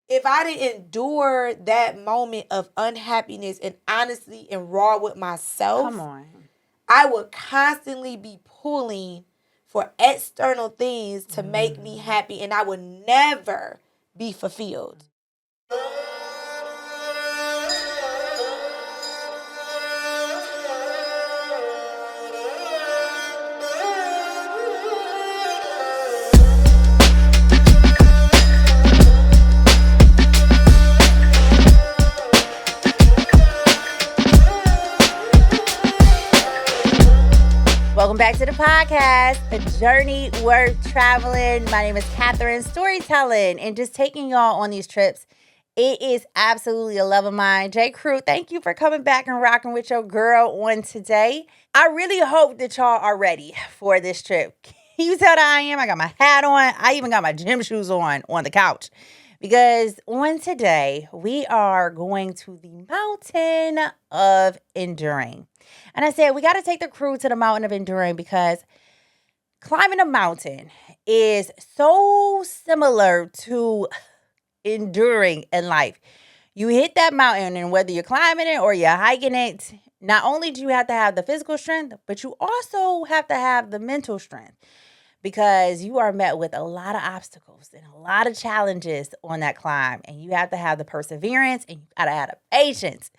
if I didn't endure that moment of unhappiness and honestly and raw with myself, come on, I would constantly be pulling for external things to make me happy, and I would never be fulfilled. welcome back to the podcast, A Journey Worth Traveling. My name is Catherine, storytelling, and just taking y'all on these trips. It is absolutely a love of mine. J. Crew, thank you for coming back and rocking with your girl on today. I really hope that y'all are ready for this trip. Can you tell that I am? I got my hat on. I even got my gym shoes on the couch. Because on today, we are going to the mountain of enduring. And I said, we got to take the crew to the mountain of enduring because climbing a mountain is so similar to enduring in life. You hit that mountain, and whether you're climbing it or you're hiking it, not only do you have to have the physical strength, but you also have to have the mental strength because you are met with a lot of obstacles and a lot of challenges on that climb, and you have to have the perseverance and you got to have the patience.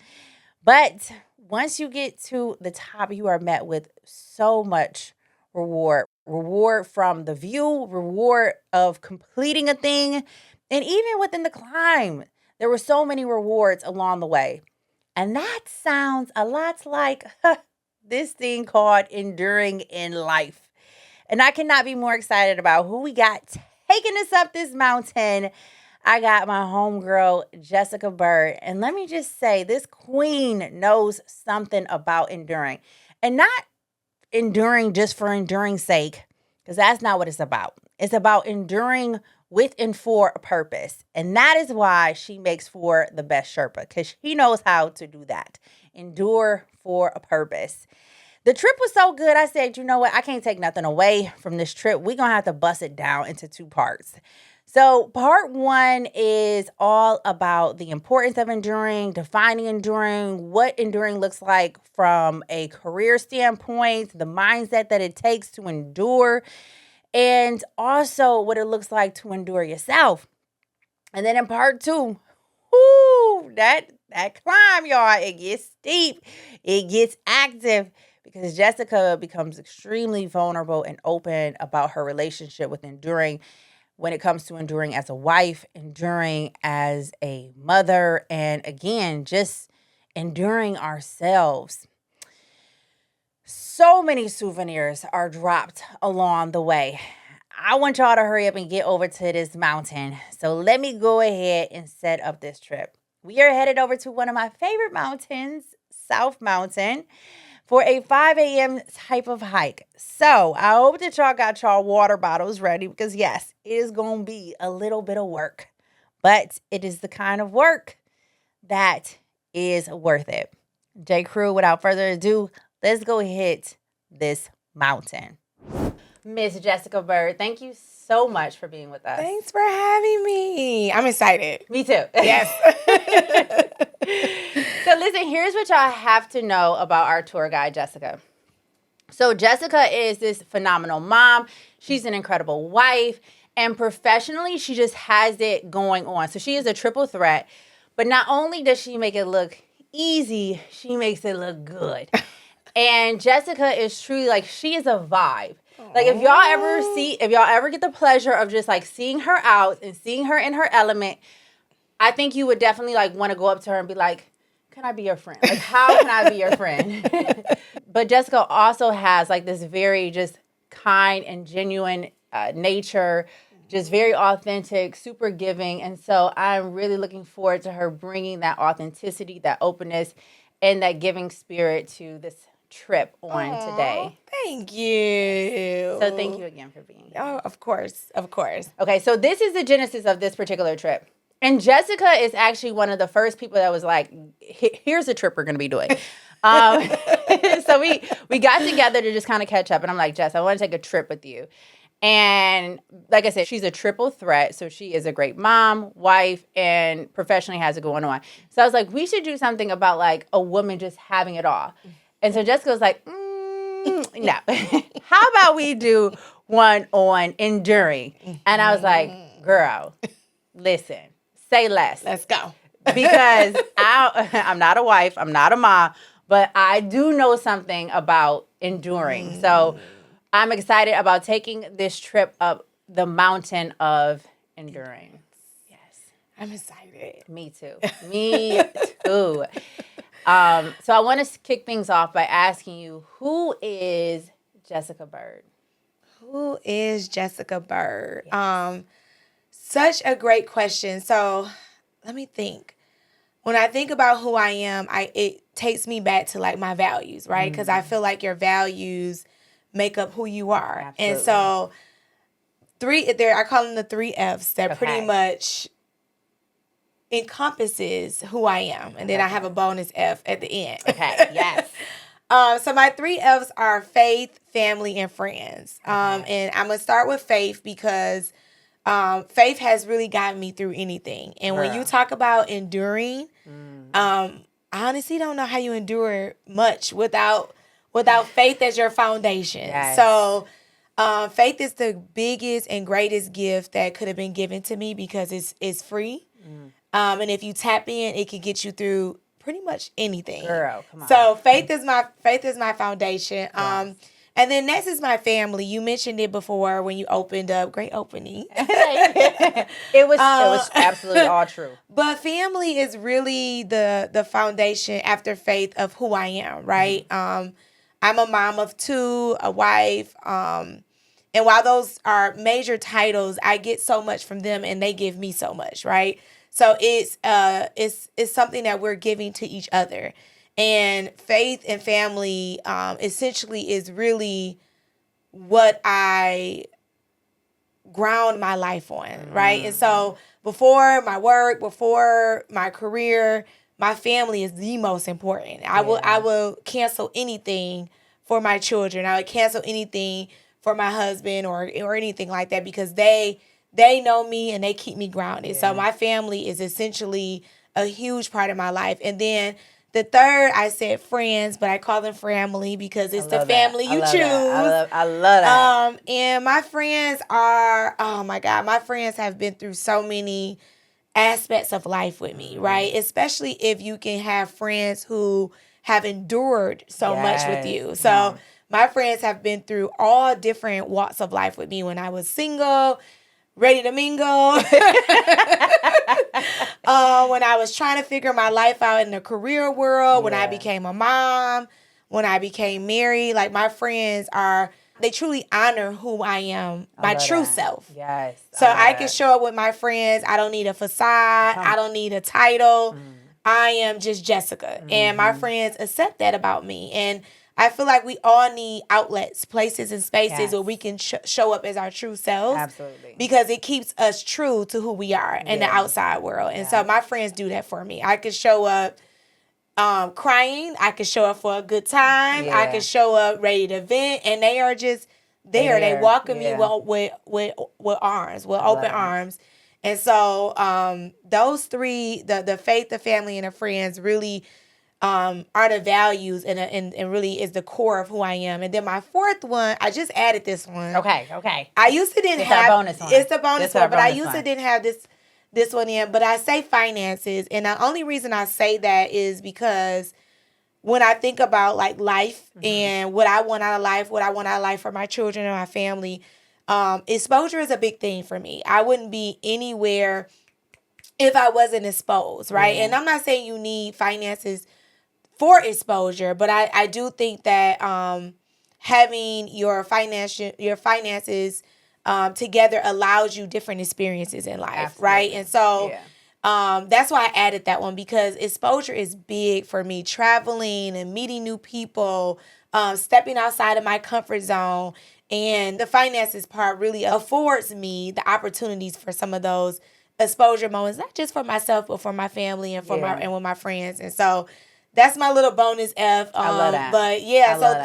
But once you get to the top, you are met with so much reward. Reward from the view, reward of completing a thing. And even within the climb, there were so many rewards along the way. And that sounds a lot like this thing called enduring in life. And I cannot be more excited about who we got taking us up this mountain. I got my homegirl, Jessica Byrd. And let me just say, this queen knows something about enduring. And not enduring just for enduring's sake, because that's not what it's about. It's about enduring with and for a purpose. And that is why she makes for the best Sherpa, because she knows how to do that. Endure for a purpose. The trip was so good, I said, you know what? I can't take nothing away from this trip. We're going to have to bust it down into two parts. So part one is all about the importance of enduring, defining enduring, what enduring looks like from a career standpoint, the mindset that it takes to endure, and also what it looks like to endure yourself. And then in part two, that climb, y'all, it gets steep, it gets active, because Jessica becomes extremely vulnerable and open about her relationship with enduring when it comes to enduring as a wife, enduring as a mother, and again, just enduring ourselves. So many souvenirs are dropped along the way. I want y'all to hurry up and get over to this mountain. So let me go ahead and set up this trip. We are headed over to one of my favorite mountains, South Mountain, for a 5 a.m. type of hike. So I hope that y'all got y'all water bottles ready because, yes, it is going to be a little bit of work, but it is the kind of work that is worth it. J. Crew, without further ado, let's go hit this mountain. Miss Jessica Byrd, thank you so much for being with us. Thanks for having me. I'm excited. Me too. Yes. So listen, here's what y'all have to know about our tour guide, Jessica. So Jessica is this phenomenal mom. She's an incredible wife. And professionally, she just has it going on. So she is a triple threat. But not only does she make it look easy, she makes it look good. And Jessica is truly like, she is a vibe. Like if y'all ever get the pleasure of just like seeing her out and seeing her in her element, I think you would definitely like want to go up to her and be like, can I be your friend? Like, how can I be your friend? But Jessica also has like this very just kind and genuine nature, just very authentic, super giving. And so I'm really looking forward to her bringing that authenticity, that openness, and that giving spirit to this trip on today. Thank you. So thank you again for being here. Oh, of course. Of course. Okay, so this is the genesis of this particular trip. And Jessica is actually one of the first people that was like, here's the trip we're going to be doing. So we got together to just kind of catch up. And I'm like, Jess, I want to take a trip with you. And like I said, she's a triple threat. So she is a great mom, wife, and professionally has it going on. So I was like, we should do something about like a woman just having it all. And so Jessica was like, no. How about we do one on enduring? And I was like, girl, listen, say less. Let's go. Because I'm not a wife, I'm not a mom, but I do know something about enduring. So I'm excited about taking this trip up the mountain of enduring. Yes. I'm excited. Me too. Me too. So I want to kick things off by asking you, who is Jessica Byrd? Who is Jessica Byrd? Yes. Such a great question. So let me think. When I think about who I am, it takes me back to like my values, right? Because I feel like your values make up who you are. Absolutely. And so I call them the 3 Fs that pretty much encompasses who I am. And then I have a bonus F at the end. Okay, yes. So my 3 Fs are faith, family, and friends. And I'm going to start with faith because faith has really gotten me through anything. And when you talk about enduring, I honestly don't know how you endure much without faith as your foundation. Yes. So faith is the biggest and greatest gift that could have been given to me because it's free. And if you tap in, it can get you through pretty much anything. Girl, come on. So faith is my foundation. Yes. And then next is my family. You mentioned it before when you opened up. Great opening. It was absolutely all true. But family is really the foundation after faith of who I am, right? I'm a mom of 2, a wife. And while those are major titles, I get so much from them and they give me so much, right? So it's something that we're giving to each other. And faith and family essentially is really what I ground my life on, right? And so before my work, before my career, my family is the most important. I will cancel anything for my children. I would cancel anything for my husband or anything like that because they know me and they keep me grounded. Yeah. So my family is essentially a huge part of my life. And then the third, I said friends, but I call them family because it's the family you choose. I love that. And my friends are, oh my God, my friends have been through so many aspects of life with me, right? Especially if you can have friends who have endured so much with you. So my friends have been through all different walks of life with me when I was single, ready to mingle. When I was trying to figure my life out in the career world, when I became a mom, when I became married, like my friends they truly honor who I am, my true self. Yes. So I can show up with my friends. I don't need a facade. I don't need a title. I am just Jessica. And my friends accept that about me. And I feel like we all need outlets, places, and spaces where we can show up as our true selves. Absolutely. Because it keeps us true to who we are in the outside world. And so my friends do that for me. I could show up crying. I could show up for a good time. Yeah. I could show up ready to vent. And they are just there. They welcome me with arms, with open arms. And so those 3, the faith, the family, and the friends really are the values and really is the core of who I am. And then my 4th one, I just added this one. Okay. I used to didn't have bonus one. It's a bonus one, but I used to didn't have this one in. But I say finances, and the only reason I say that is because when I think about like life and what I want out of life, what I want out of life for my children and my family, exposure is a big thing for me. I wouldn't be anywhere if I wasn't exposed, right? And I'm not saying you need finances for exposure, but I do think that having your finances together allows you different experiences in life. Absolutely. Right? And so that's why I added that one because exposure is big for me. Traveling and meeting new people, stepping outside of my comfort zone, and the finances part really affords me the opportunities for some of those exposure moments, not just for myself, but for my family and and with my friends. And so that's my little bonus F. I love that. But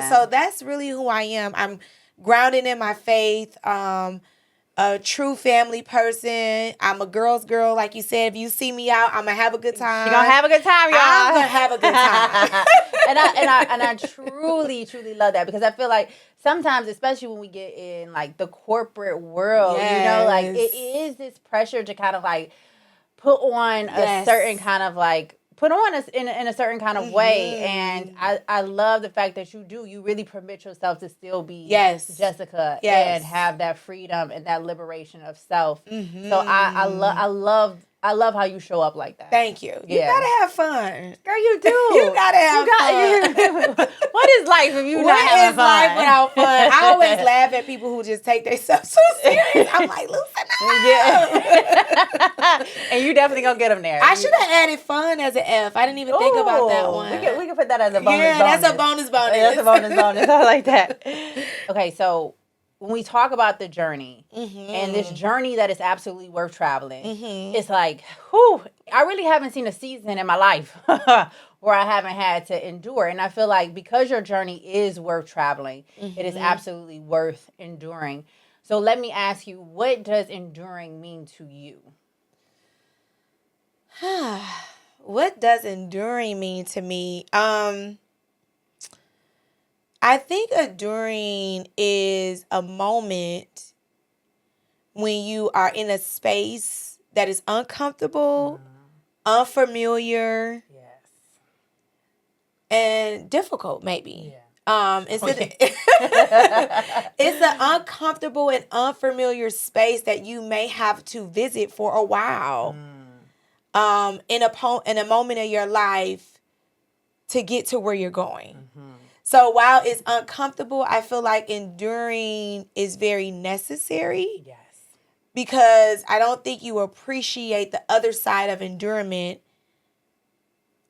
so that's really who I am. I'm grounded in my faith. A true family person. I'm a girl's girl, like you said. If you see me out, I'm gonna have a good time. She gonna have a good time, y'all. I'm gonna have a good time. and I truly, truly love that, because I feel like sometimes, especially when we get in like the corporate world, like it is this pressure to kind of like put on a certain kind of like put on us in a certain kind of way. And I love the fact that you really permit yourself to still be Jessica and have that freedom and that liberation of self. So I love how you show up like that. Thank you. You gotta have fun. Girl, you do. You gotta have fun. What is life if you not having fun? What is life without fun? I always laugh at people who just take themselves so serious. I'm like, loosen up. Yeah. And you definitely gonna get them there. I should have added fun as an F. I didn't even think about that one. We can put that as a bonus. Yeah, that's a bonus. That's a bonus. I like that. Okay, so when we talk about the journey and this journey that is absolutely worth traveling, it's like, whew, I really haven't seen a season in my life where I haven't had to endure. And I feel like because your journey is worth traveling, it is absolutely worth enduring. So let me ask you, what does enduring mean to you? What does enduring mean to me? I think enduring is a moment when you are in a space that is uncomfortable, unfamiliar, and difficult, maybe. It's an uncomfortable and unfamiliar space that you may have to visit for a while. In a moment of your life to get to where you're going. So while it's uncomfortable, I feel like enduring is very necessary. Yes. Because I don't think you appreciate the other side of endurance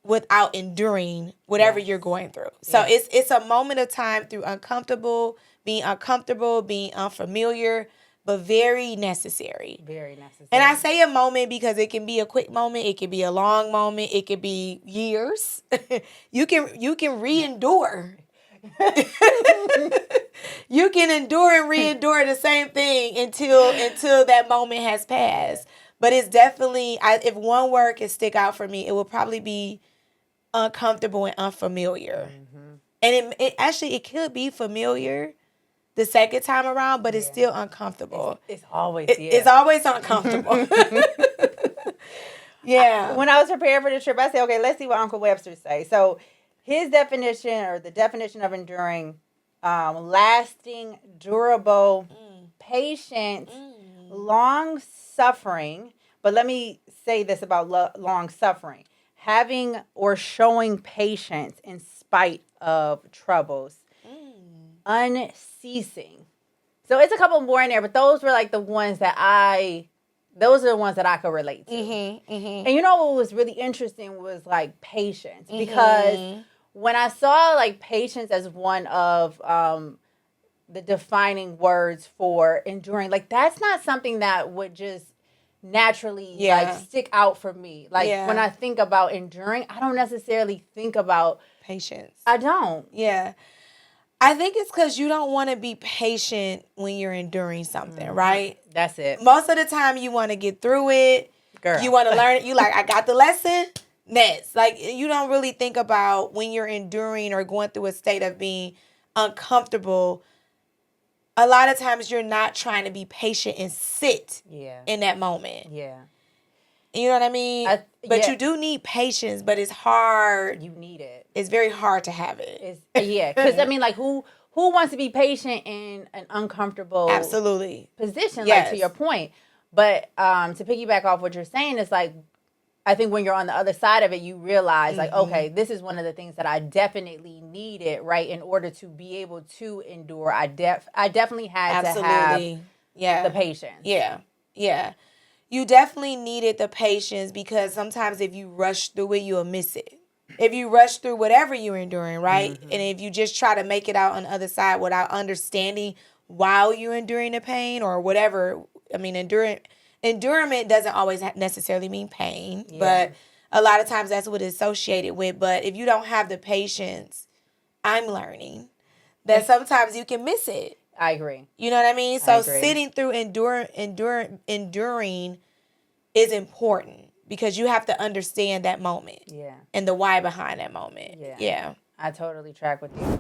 without enduring whatever you're going through. So it's a moment of time through being unfamiliar, but very necessary. Very necessary. And I say a moment because it can be a quick moment, it can be a long moment, it could be years. You can re-endure. You can endure and re-endure the same thing until that moment has passed. But it's definitely, if one word can stick out for me, it will probably be uncomfortable and unfamiliar. And it could be familiar the second time around, but it's still uncomfortable. It's always It's always uncomfortable. Yeah. When I was preparing for the trip, I said, okay, let's see what Uncle Webster say. So his definition, or the definition of enduring, lasting, durable, patient, long suffering. But let me say this about long suffering: having or showing patience in spite of troubles. Unceasing. So it's a couple more in there, but those were like the ones that I could relate to. And you know what was really interesting was like patience, because when I saw like patience as one of the defining words for enduring, like that's not something that would just naturally like stick out for me. Like when I think about enduring, I don't necessarily think about patience. I don't. Yeah. I think it's because you don't want to be patient when you're enduring something, right? That's it. Most of the time you want to get through it. Girl. You want to learn it. You like, I got the lesson. Next. Like, you don't really think about when you're enduring or going through a state of being uncomfortable. A lot of times you're not trying to be patient and sit in that moment. Yeah. You know what I mean? But you do need patience, but it's hard. You need it. It's very hard to have it. Because I mean, like, who wants to be patient in an uncomfortable position? Like, to your point. But to piggyback off what you're saying, is like, I think when you're on the other side of it, you realize like, okay, this is one of the things that I definitely needed, right, in order to be able to endure. I definitely had to have the patience. Yeah. You definitely needed the patience, because sometimes if you rush through it, you'll miss it. If you rush through whatever you're enduring, right? And if you just try to make it out on the other side without understanding while you're enduring the pain or whatever. I mean, endurance doesn't always necessarily mean pain, but a lot of times that's what it's associated with. But if you don't have the patience, I'm learning that sometimes you can miss it. I agree. You know what I mean? I So agree. sitting through enduring is important because you have to understand that moment. Yeah. And the why behind that moment. Yeah. I totally track with you.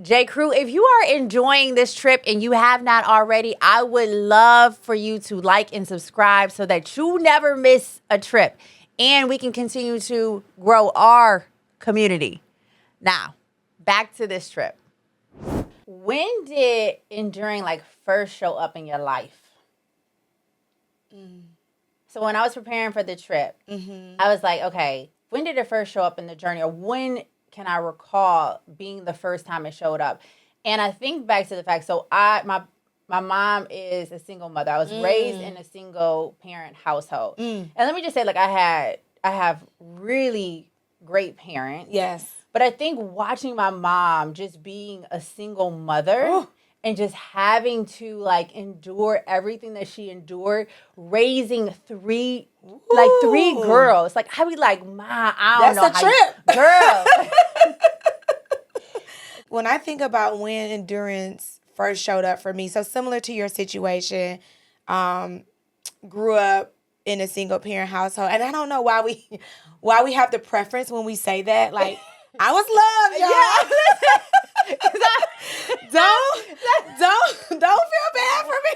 J. Crew, if you are enjoying this trip and you have not already, I would love for you to like and subscribe so that you never miss a trip and we can continue to grow our community. Now, back to this trip. When did enduring first show up in your life? So when I was preparing for the trip, I was like, okay, when did it first show up in the journey, or when can I recall being the first time it showed up? And I think back to the fact, so my mom is a single mother. I was raised in a single parent household. And let me just say, I have really great parents. Yes. But I think watching my mom just being a single mother and just having to endure everything that she endured, raising three girls. I be like, Ma, I don't know. That's a trip. Girl. When I think about when endurance first showed up for me, so similar to your situation, grew up in a single parent household, and I don't know why we have the preference when we say that. I was loved, y'all. Don't feel bad for me.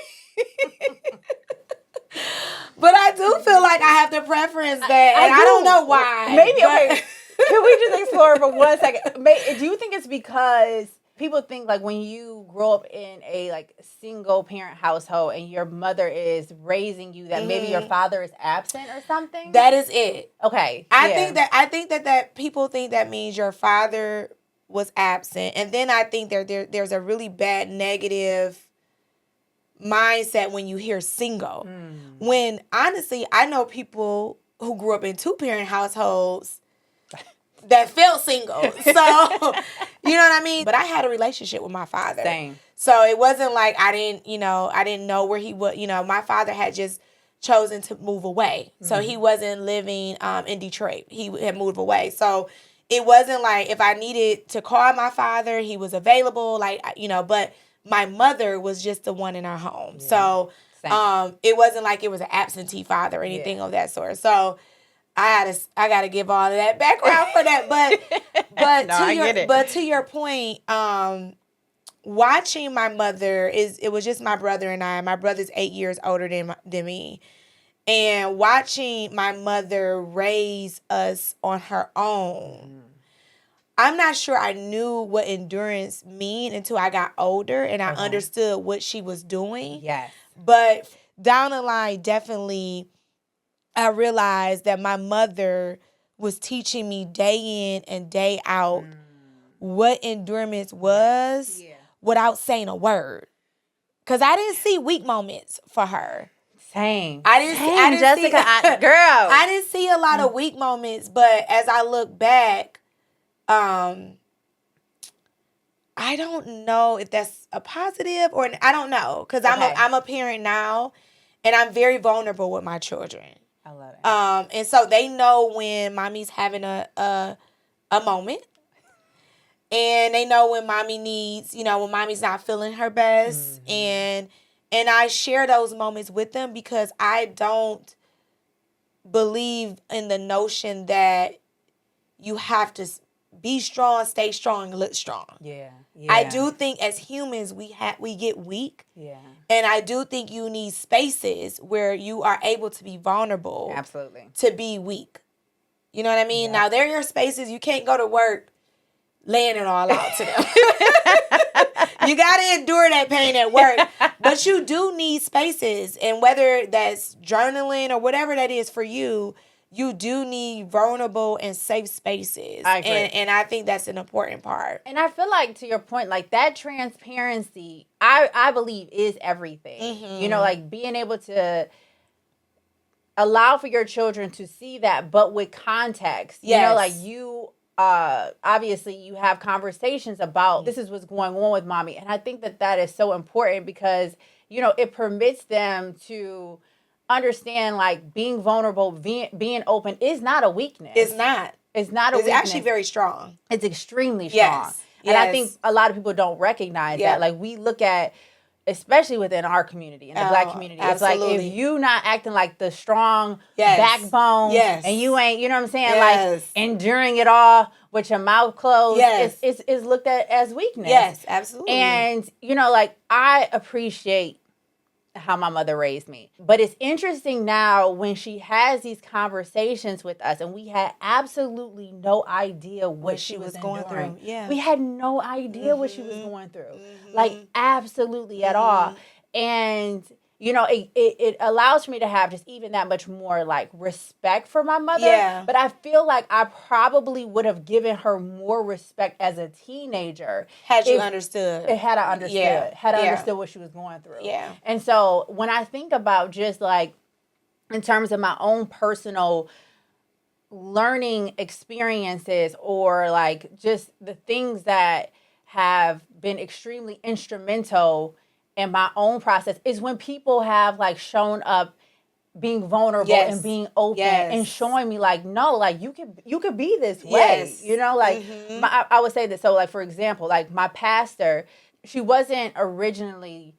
But I do feel like I have the preference that, and I don't know why. Maybe, okay. Can we just explore for 1 second? Do you think it's because people think when you grow up in a single parent household and your mother is raising you, that maybe your father is absent or something? That is it. Okay. I think that people think that means your father was absent, and then I think there's a really bad negative mindset when you hear single. When honestly, I know people who grew up in 2-parent households that felt single. So, you know what I mean? But I had a relationship with my father. Same. So it wasn't like I didn't know where he was. My father had just chosen to move away. So he wasn't living in Detroit. He had moved away. So it wasn't like if I needed to call my father, he was available, but my mother was just the one in our home. Yeah. So it wasn't like it was an absentee father or anything of that sort. So I got to give all of that background for that. But to your point, watching my mother it was just my brother and I. My brother's 8 years older than me. And watching my mother raise us on her own, I'm not sure I knew what endurance mean until I got older and I understood what she was doing. Yes. But down the line, definitely, I realized that my mother was teaching me day in and day out what endurance was without saying a word. Because I didn't see weak moments for her. Same. I didn't Jessica, girl. I didn't see a lot of weak moments, but as I look back, I don't know if that's a positive or I don't know, because I'm a parent now, and I'm very vulnerable with my children. I love it. And so they know when mommy's having a moment, and they know when mommy needs, when mommy's not feeling her best, and I share those moments with them because I don't believe in the notion that you have to be strong, stay strong, look strong. Yeah. I do think as humans we get weak. Yeah. And I do think you need spaces where you are able to be vulnerable. Absolutely. To be weak. You know what I mean? Yeah. Now there are spaces you can't go to work laying it all out to them. You got to endure that pain at work. But you do need spaces. And whether that's journaling or whatever that is for you, you do need vulnerable and safe spaces. I agree. And I think that's an important part. And I feel like, to your point, that transparency, I believe, is everything. Being able to allow for your children to see that, but with context. Yes. Obviously you have conversations about this is what's going on with mommy. And I think that is so important because, it permits them to understand being vulnerable, being open is not a weakness. It's not. It's not a weakness. It's actually very strong. It's extremely strong. Yes. And I think a lot of people don't recognize that. Like, we look at, especially within our community, in the Black community, absolutely. It's like, if you not acting like the strong backbone, and you ain't, you know what I'm saying, like enduring it all with your mouth closed, it's looked at as weakness. Yes, absolutely. And, you know, like, I appreciate how my mother raised me. But it's interesting now when she has these conversations with us, and we had absolutely no idea what she was going through. Yeah. We had no idea what she was going through. Like, absolutely at all. And, you know, it allows me to have just even that much more, like, respect for my mother. Yeah. But I feel like I probably would have given her more respect as a teenager. Had you understood. Had I understood. Had I understood what she was going through. Yeah. And so when I think about just, like, in terms of my own personal learning experiences, or, like, just the things that have been extremely instrumental in my own process, is when people have, like, shown up being vulnerable and being open and showing me, like, no, like, you could be this way, you know, like, I would say that. So, like, for example, like, my pastor, she wasn't originally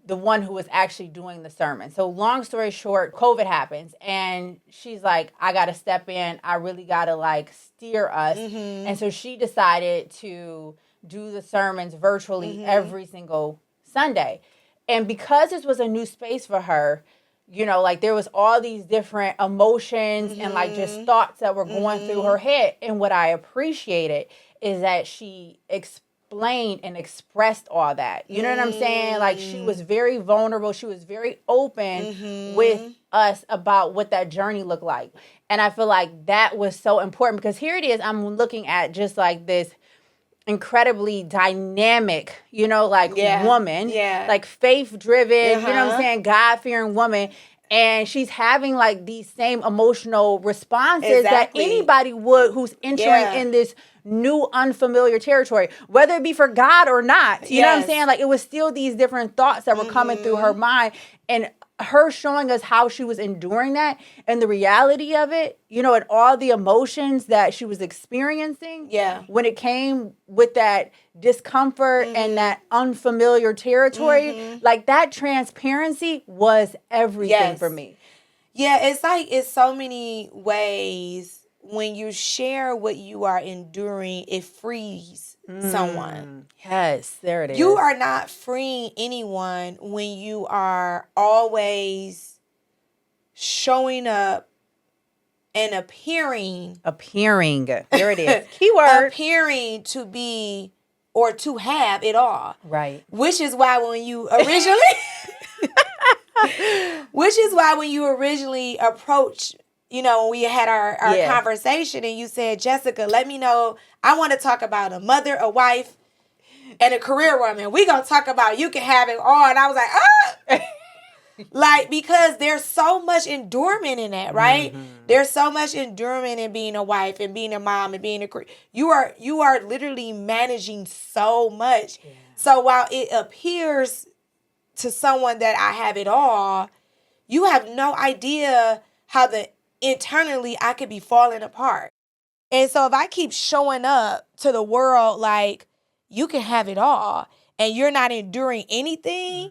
the one who was actually doing the sermon. So, long story short, COVID happens, and she's like, I got to step in. I really got to, like, steer us. And so she decided to do the sermons virtually every single Sunday. And because this was a new space for her, you know, like, there was all these different emotions and, like, just thoughts that were going through her head. And what I appreciated is that she explained and expressed all that. You know what I'm saying? Like, she was very vulnerable. She was very open with us about what that journey looked like. And I feel like that was so important, because here it is, I'm looking at just, like, this incredibly dynamic, you know, like, woman, like, faith-driven, you know what I'm saying, God-fearing woman, and she's having, like, these same emotional responses that anybody would who's entering in this new unfamiliar territory, whether it be for God or not. You know what I'm saying? Like, it was still these different thoughts that were coming through her mind, and her showing us how she was enduring that and the reality of it, you know, and all the emotions that she was experiencing when it came with that discomfort and that unfamiliar territory, like, that transparency was everything for me. Yeah, it's like, it's so many ways when you share what you are enduring, it frees someone. Yes, there it is. You are not freeing anyone when you are always showing up and appearing. There it is. Keyword. Appearing to be or to have it all. Right. Which is why when you originally approached, you know, when we had our conversation, and you said, Jessica, let me know. I want to talk about a mother, a wife, and a career woman. We're going to talk about you can have it all. And I was like, like, because there's so much endurement in that, right? There's so much endurement in being a wife and being a mom and being a career. You are literally managing so much. Yeah. So while it appears to someone that I have it all, you have no idea how internally I could be falling apart. And so if I keep showing up to the world like you can have it all and you're not enduring anything,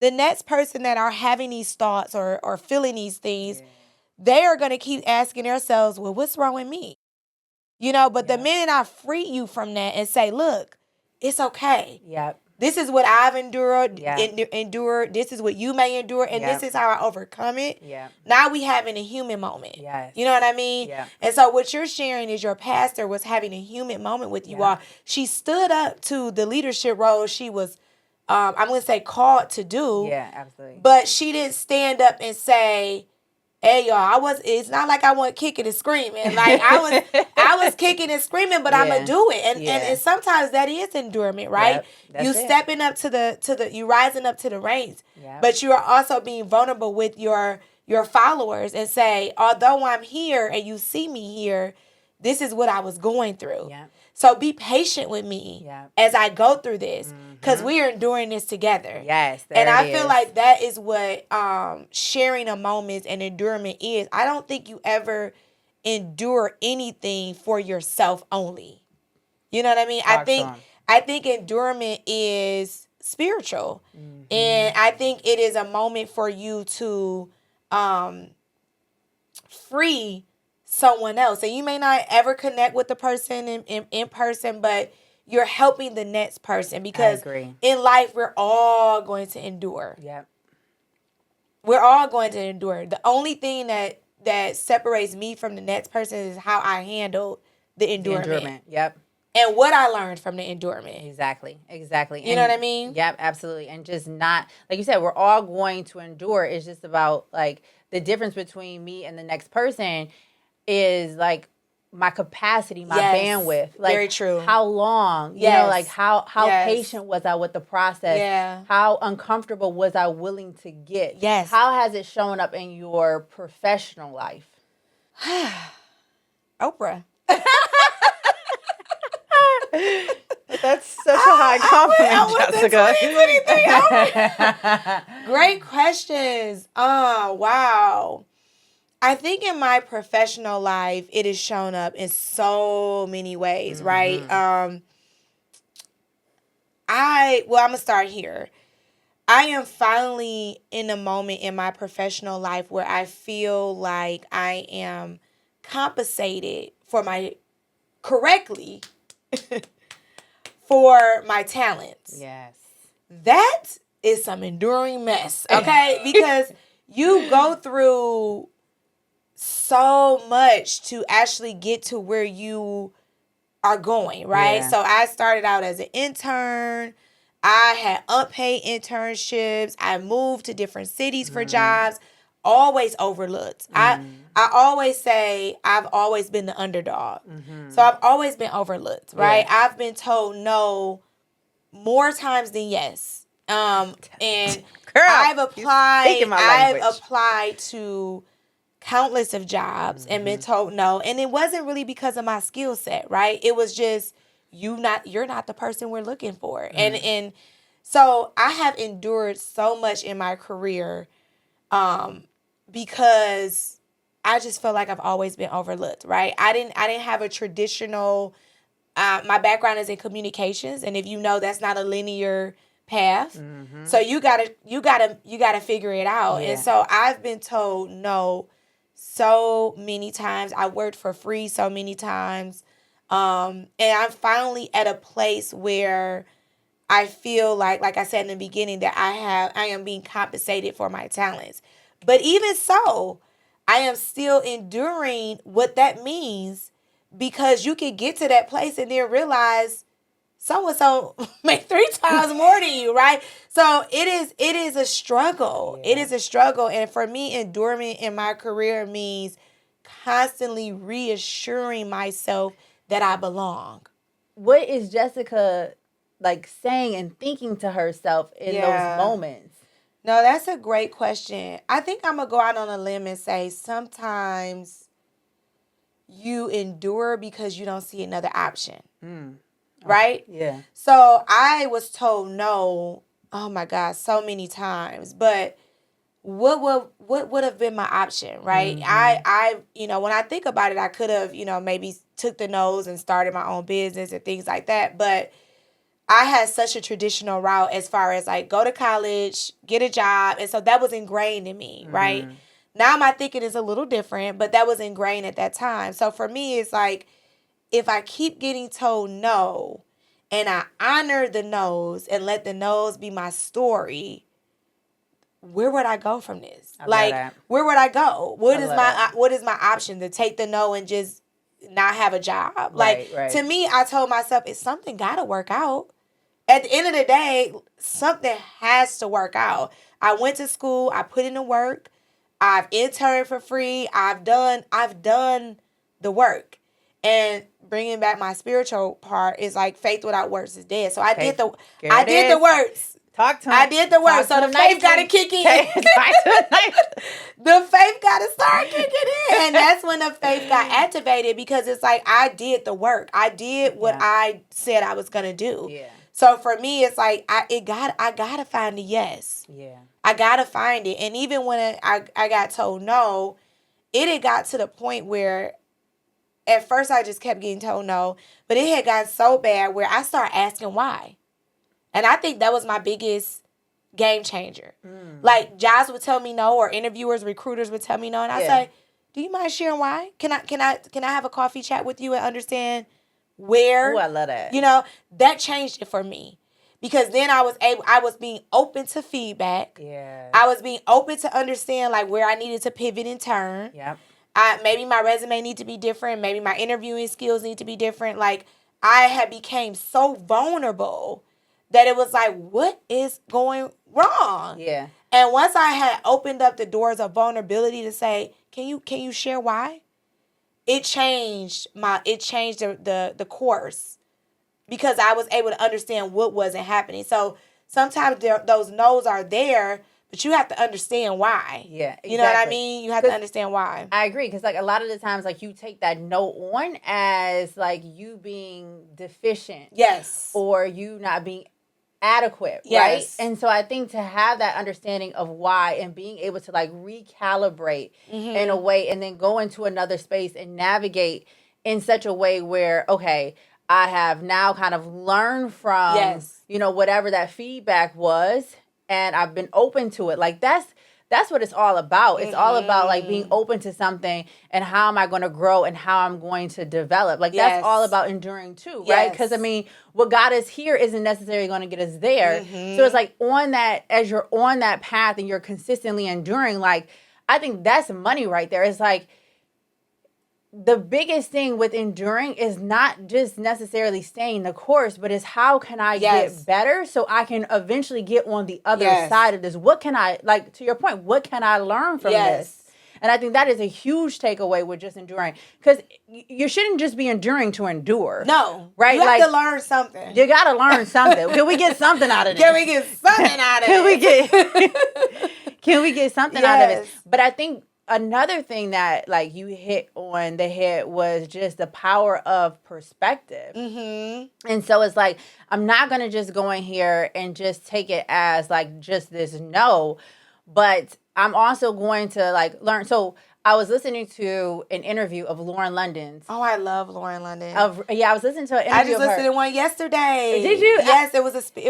the next person that are having these thoughts or feeling these things, they are going to keep asking themselves, well, what's wrong with me? You know, but the minute I free you from that and say, look, it's okay. Yep. This is what I've endured. This is what you may endure. And this is how I overcome it. Yeah. Now we having a human moment. Yes. You know what I mean? Yeah. And so what you're sharing is your pastor was having a human moment with you all. She stood up to the leadership role she was, I'm going to say, called to do. Yeah, absolutely. But she didn't stand up and say, hey y'all, it's not like I went kicking and screaming. Like I was kicking and screaming, but I'm gonna do it. And sometimes that is endurement, right? Yep, you stepping up to the you rising up to the reins. Yep. But you are also being vulnerable with your followers and say, although I'm here and you see me here, this is what I was going through. Yep. So be patient with me as I go through this, because we are enduring this together. Yes, and I feel like that is what sharing a moment and endurement is. I don't think you ever endure anything for yourself only. You know what I mean? Talk to 'em. I think endurance is spiritual. And I think it is a moment for you to free someone else. And you may not ever connect with the person in person, but you're helping the next person, because in life we're all going to endure. Yep. We're all going to endure. The only thing that separates me from the next person is how I handle the endurance. Yep. And what I learned from the endurance. Exactly. You know what I mean? Yep, absolutely. And just not, like you said, we're all going to endure. It's just about, like, the difference between me and the next person is, like, my capacity, my bandwidth. Like, very true. How long, you know, like, how patient was I with the process? Yeah. How uncomfortable was I willing to get? Yes. How has it shown up in your professional life? Oprah. That's such a high compliment, Jessica. Great questions. Oh, wow. I think in my professional life, it has shown up in so many ways, right? I'm going to start here. I am finally in a moment in my professional life where I feel like I am compensated correctly for my talents. Yes. That is some enduring mess, okay? Because you go through so much to actually get to where you are going, right? Yeah. So I started out as an intern. I had unpaid internships. I moved to different cities for jobs. Always overlooked. I always say I've always been the underdog. So I've always been overlooked, right? Yeah. I've been told no more times than yes. And Girl, I've applied to countless of jobs and been told no. And it wasn't really because of my skill set, right? It was just you're not the person we're looking for. And so I have endured so much in my career because I just feel like I've always been overlooked, right? I didn't have a traditional my background is in communications, and if you know, that's not a linear path. So you gotta figure it out. Yeah. And so I've been told no so many times. I worked for free so many times. And I'm finally at a place where I feel like I said in the beginning, that I am being compensated for my talents. But even so, I am still enduring what that means, because you can get to that place and then realize so-and-so make 3 times more than you, right? So it is a struggle. Yeah. It is a struggle. And for me, endurance in my career means constantly reassuring myself that I belong. What is Jessica like saying and thinking to herself in those moments? No, that's a great question. I think I'm going to go out on a limb and say sometimes you endure because you don't see another option. Right? Yeah. So I was told no, oh my God, so many times. But what would have been my option, right? I when I think about it, I could have, maybe took the no's and started my own business and things like that. But I had such a traditional route as far as like go to college, get a job. And so that was ingrained in me, right? Now my thinking is a little different, but that was ingrained at that time. So for me, it's like, if I keep getting told no and I honor the no's and let the no's be my story, where would I go from this? Where would I go? What is my option? To take the no and just not have a job? Right. To me, I told myself, it's something gotta work out. At the end of the day, something has to work out. I went to school. I put in the work. I've interned for free. I've done the work. And bringing back my spiritual part is like faith without works is dead. So I did the works. Talk to him. I did the work. So the faith got to kick in. The faith got to start kicking in. And that's when the faith got activated, because it's like I did the work. I did what I said I was going to do. Yeah. So for me, it's like I gotta find a yes. Yeah. I gotta find it. And even when I got told no, it had got to the point where at first I just kept getting told no, but it had gotten so bad where I started asking why. And I think that was my biggest game changer. Like jobs would tell me no, or interviewers, recruiters would tell me no, and I say, "Do you mind sharing why? Can I have a coffee chat with you and understand where?" Oh, I love that. You know, that changed it for me. Because then I was being open to feedback. Yeah. I was being open to understand like where I needed to pivot and turn. Yep. Maybe my resume need to be different. Maybe my interviewing skills need to be different. Like I had became so vulnerable that it was like, what is going wrong? Yeah. And once I had opened up the doors of vulnerability to say, can you share why? It changed the course. Because I was able to understand what wasn't happening. So sometimes those no's are there, but you have to understand why. Yeah, exactly. You know what I mean? You have to understand why. I agree. Because, like, a lot of the times, like, you take that no on as, like, you being deficient. Yes. Or you not being adequate, yes. right? And so I think to have that understanding of why and being able to, like, recalibrate in a way and then go into another space and navigate in such a way where, okay, I have now kind of learned from, you know, whatever that feedback was, and I've been open to it. Like, that's what it's all about. It's all about, like, being open to something and how am I going to grow and how I'm going to develop. Like, that's all about enduring, too, right? Because, I mean, what got us here isn't necessarily going to get us there. So it's like on that, as you're on that path and you're consistently enduring, like, I think that's money right there. It's like, the biggest thing with enduring is not just necessarily staying the course, but is how can I get better so I can eventually get on the other side of this? What can I, like, to your point, what can I learn from this? And I think that is a huge takeaway with just enduring. Because you shouldn't just be enduring to endure. No. Right? You have to learn something. You got to learn something. Can we get something out of this? Can we get something out of it? Can we get something out of it? But I think another thing that, like, you hit on the head was just the power of perspective. And so it's like, I'm not going to just go in here and just take it as, like, just this no, but I'm also going to, like, learn. So I was listening to an interview of Lauren London's. Oh, I love Lauren London. I was listening to an interview. I just listened to one yesterday. Did you? Yes, it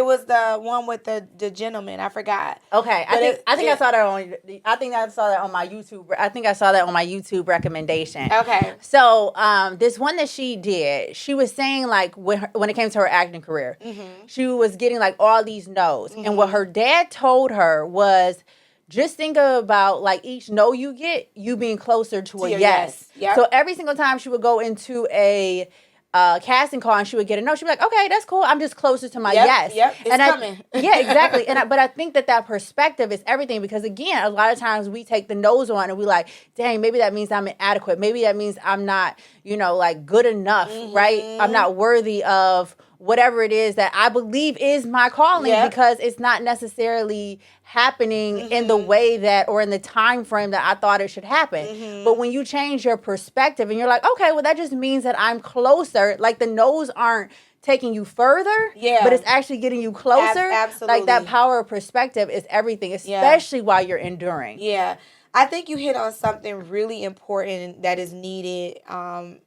was the one with the gentleman. I forgot. Okay, I think I saw that on. I think I saw that on my YouTube. I think I saw that on my YouTube recommendation. Okay. So this one that she did, she was saying, like, when it came to her acting career, she was getting, like, all these no's, and what her dad told her was, just think about, like, each no you get, you being closer to a yes. Yep. So every single time she would go into a casting call and she would get a no, she'd be like, okay, that's cool. I'm just closer to my yes. Yep, it's coming. Yeah, exactly. But I think that perspective is everything, because, again, a lot of times we take the no's on and we like, dang, maybe that means I'm inadequate. Maybe that means I'm not, you know, like, good enough, right? I'm not worthy of whatever it is that I believe is my calling, because it's not necessarily happening in the way that, or in the time frame that I thought it should happen. But when you change your perspective and you're like, okay, well, that just means that I'm closer. Like, the no's aren't taking you further, but it's actually getting you closer. Absolutely. Like, that power of perspective is everything, especially while you're enduring. Yeah. I think you hit on something really important that is needed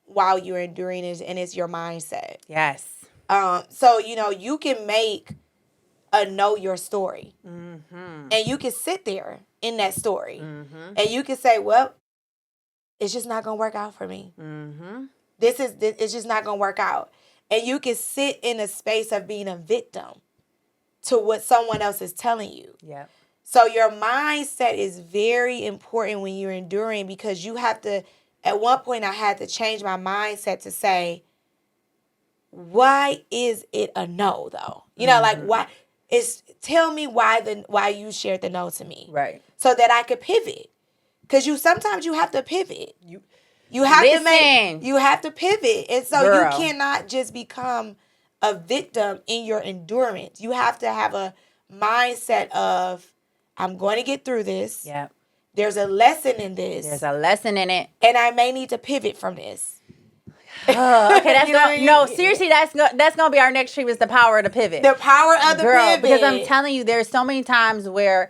while you're enduring, and it's your mindset. Yes. So, you know, you can make a know your story. And you can sit there in that story. And you can say, well, it's just not going to work out for me. It's just not going to work out. And you can sit in a space of being a victim to what someone else is telling you. Yeah. So your mindset is very important when you're enduring, because you have to, at one point I had to change my mindset to say, why is it a no though? You know, like, why tell me why you shared the no to me. Right. So that I could pivot. Because sometimes you have to pivot. You have to pivot. And so you cannot just become a victim in your endurance. You have to have a mindset of, I'm going to get through this. Yeah. There's a lesson in this. There's a lesson in it. And I may need to pivot from this. Okay, that's seriously, that's gonna be our next treatment, is the power of the pivot. The power of the pivot. Because I'm telling you, there's so many times where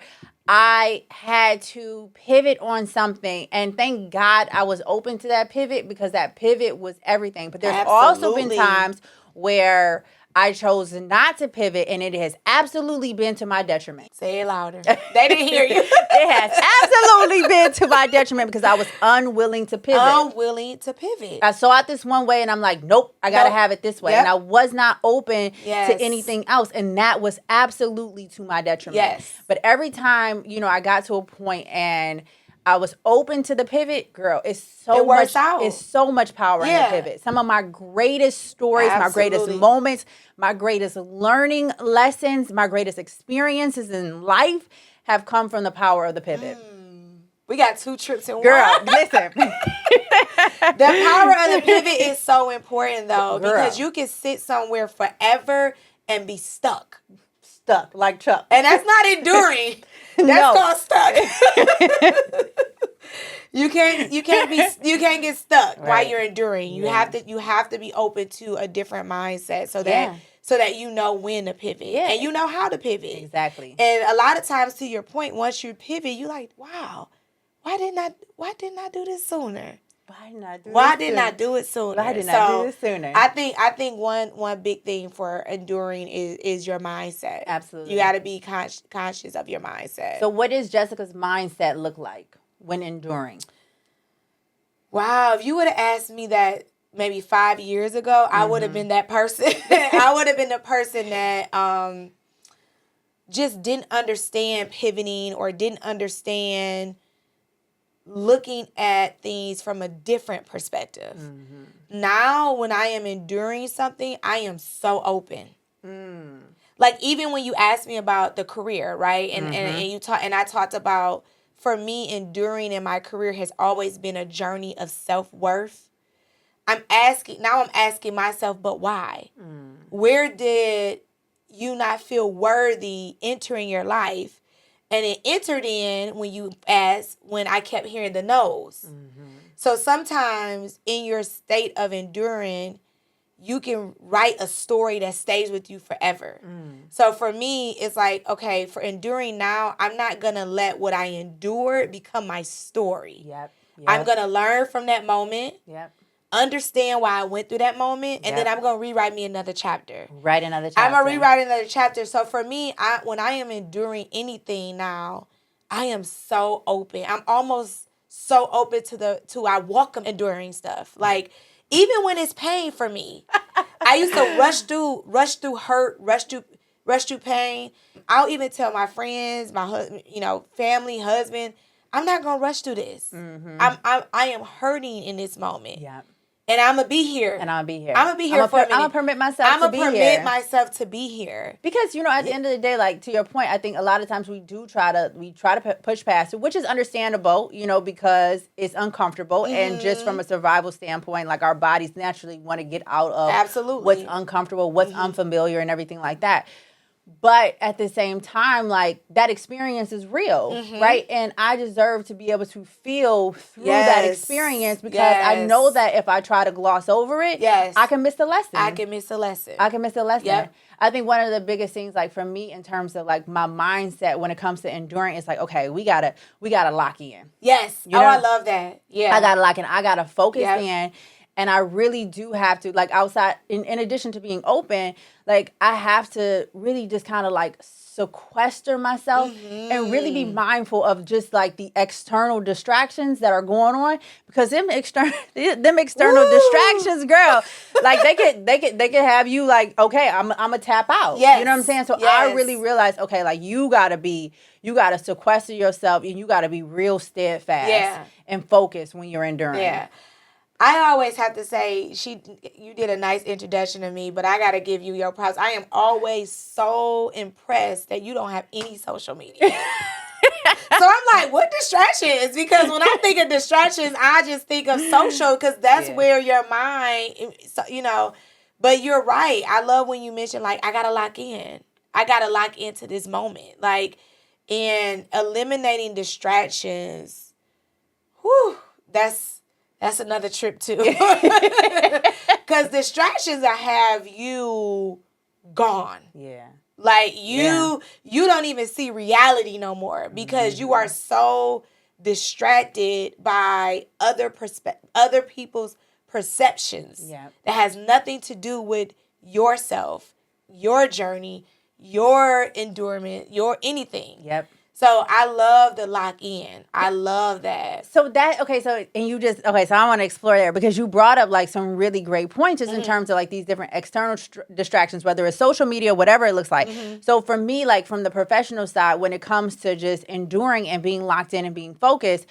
I had to pivot on something. And thank God I was open to that pivot, because that pivot was everything. But there's also been times where I chose not to pivot, and it has absolutely been to my detriment. Say it louder. They didn't hear you. It has absolutely been to my detriment, because I was unwilling to pivot. I saw it this one way, and I'm like, nope, I got to have it this way. And I was not open to anything else. And that was absolutely to my detriment. Yes. But every time, I got to a point and I was open to the pivot, girl. It's so much power in the pivot. Some of my greatest stories, my greatest moments, my greatest learning lessons, my greatest experiences in life have come from the power of the pivot. We got 2 trips in one. Girl, listen. The power of the pivot is so important, though, because you can sit somewhere forever and be stuck. Stuck like Chuck. And that's not enduring. That's called stuck. You can't get stuck while you're enduring. You have to be open to a different mindset so that you know when to pivot and you know how to pivot. Exactly. And a lot of times, to your point, once you pivot, you're like, wow, why didn't I do this sooner? Why didn't I do it sooner? I think one big thing for enduring is your mindset. Absolutely. You got to be conscious of your mindset. So what does Jessica's mindset look like when enduring? Wow, if you would have asked me that maybe 5 years ago, I would have been that person. I would have been the person that just didn't understand pivoting or didn't understand looking at things from a different perspective. Now, when I am enduring something, I am so open. Like, even when you asked me about the career, right? And I talked about, for me, enduring in my career has always been a journey of self-worth. I'm asking myself, but why? Where did you not feel worthy entering your life? And it entered in when I kept hearing the no's. So sometimes in your state of enduring, you can write a story that stays with you forever. So for me, it's like, okay, for enduring now, I'm not going to let what I endured become my story. I'm going to learn from that moment. Understand why I went through that moment, and then I'm going to rewrite me another chapter. I'm going to rewrite another chapter. So for me, when I am enduring anything now, I am so open. I'm almost so open to I welcome enduring stuff. Like, even when it's pain for me, I used to rush through hurt, rush through pain. I'll even tell my friends, my husband, family, husband, I'm not going to rush through this. I am hurting in this moment. And I'm going to be here. I'm going to be here for a minute. I'm going to permit myself to be here. I'm going to permit myself to be here. Because, at the end of the day, like, to your point, I think a lot of times we try to push past it, which is understandable, because it's uncomfortable. And just from a survival standpoint, like, our bodies naturally want to get out of what's uncomfortable, what's unfamiliar, and everything like that. But at the same time, like, that experience is real, right? And I deserve to be able to feel through that experience, because I know that if I try to gloss over it, I can miss the lesson. Yep. I think one of the biggest things, like, for me in terms of, like, my mindset when it comes to enduring, is like, okay, we gotta lock in. Yes. I love that. Yeah. I gotta lock in. I gotta focus in. And I really do have to, like, outside, in addition to being open, like, I have to really just kind of, like, sequester myself and really be mindful of just, like, the external distractions that are going on, because them external distractions, girl, like, they could have you like, okay, I'm gonna tap out. You know what I'm saying? So I really realized, okay, like, you gotta sequester yourself, and you gotta be real steadfast and focused when you're enduring. I always have to say, you did a nice introduction to me, but I got to give you your props. I am always so impressed that you don't have any social media. So I'm like, what distractions? Because when I think of distractions, I just think of social, because that's where your mind, but you're right. I love when you mention, like, I got to lock in. I got to lock into this moment. Like, and eliminating distractions, that's another trip, too. Because distractions have you gone. Like you don't even see reality no more because you are so distracted by other people's perceptions Yep. that has nothing to do with yourself, your journey, your endurance, your anything. Yep. So I love the lock in. I love that. So that, okay, so, and you just, okay, so I want to explore there because you brought up like some really great points just in terms of like these different external distractions, whether it's social media, whatever it looks like. So for me, like from the professional side, when it comes to just enduring and being locked in and being focused,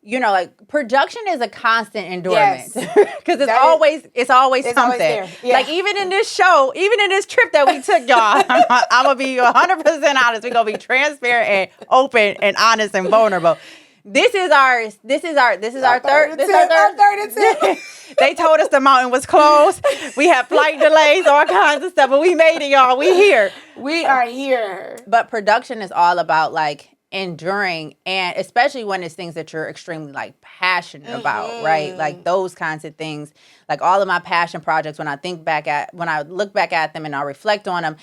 you know, like production is a constant endurance because it's always something. Always there. Yeah. Like even in this show, even in this trip that we took, y'all, I'm gonna be 100% honest. We're gonna be transparent and open and honest and vulnerable. This is our third attempt. They told us the mountain was closed. We had flight delays, all kinds of stuff, but we made it, y'all. We here. We are here. But production is all about like enduring, and especially when it's things that you're extremely like passionate about, right? Like those kinds of things. Like all of my passion projects, when I look back at them and I reflect on them,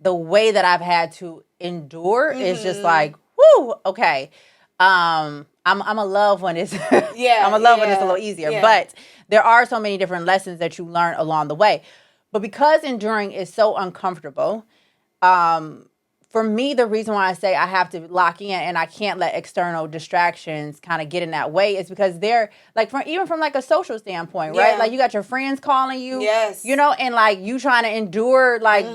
the way that I've had to endure is just like, whoo, okay. I'm a love when it's when it's a little easier. Yeah. But there are so many different lessons that you learn along the way. But because enduring is so uncomfortable, for me, the reason why I say I have to lock in and I can't let external distractions kind of get in that way is because they're like even from like a social standpoint, right? Like you got your friends calling you, you know, and like you trying to endure like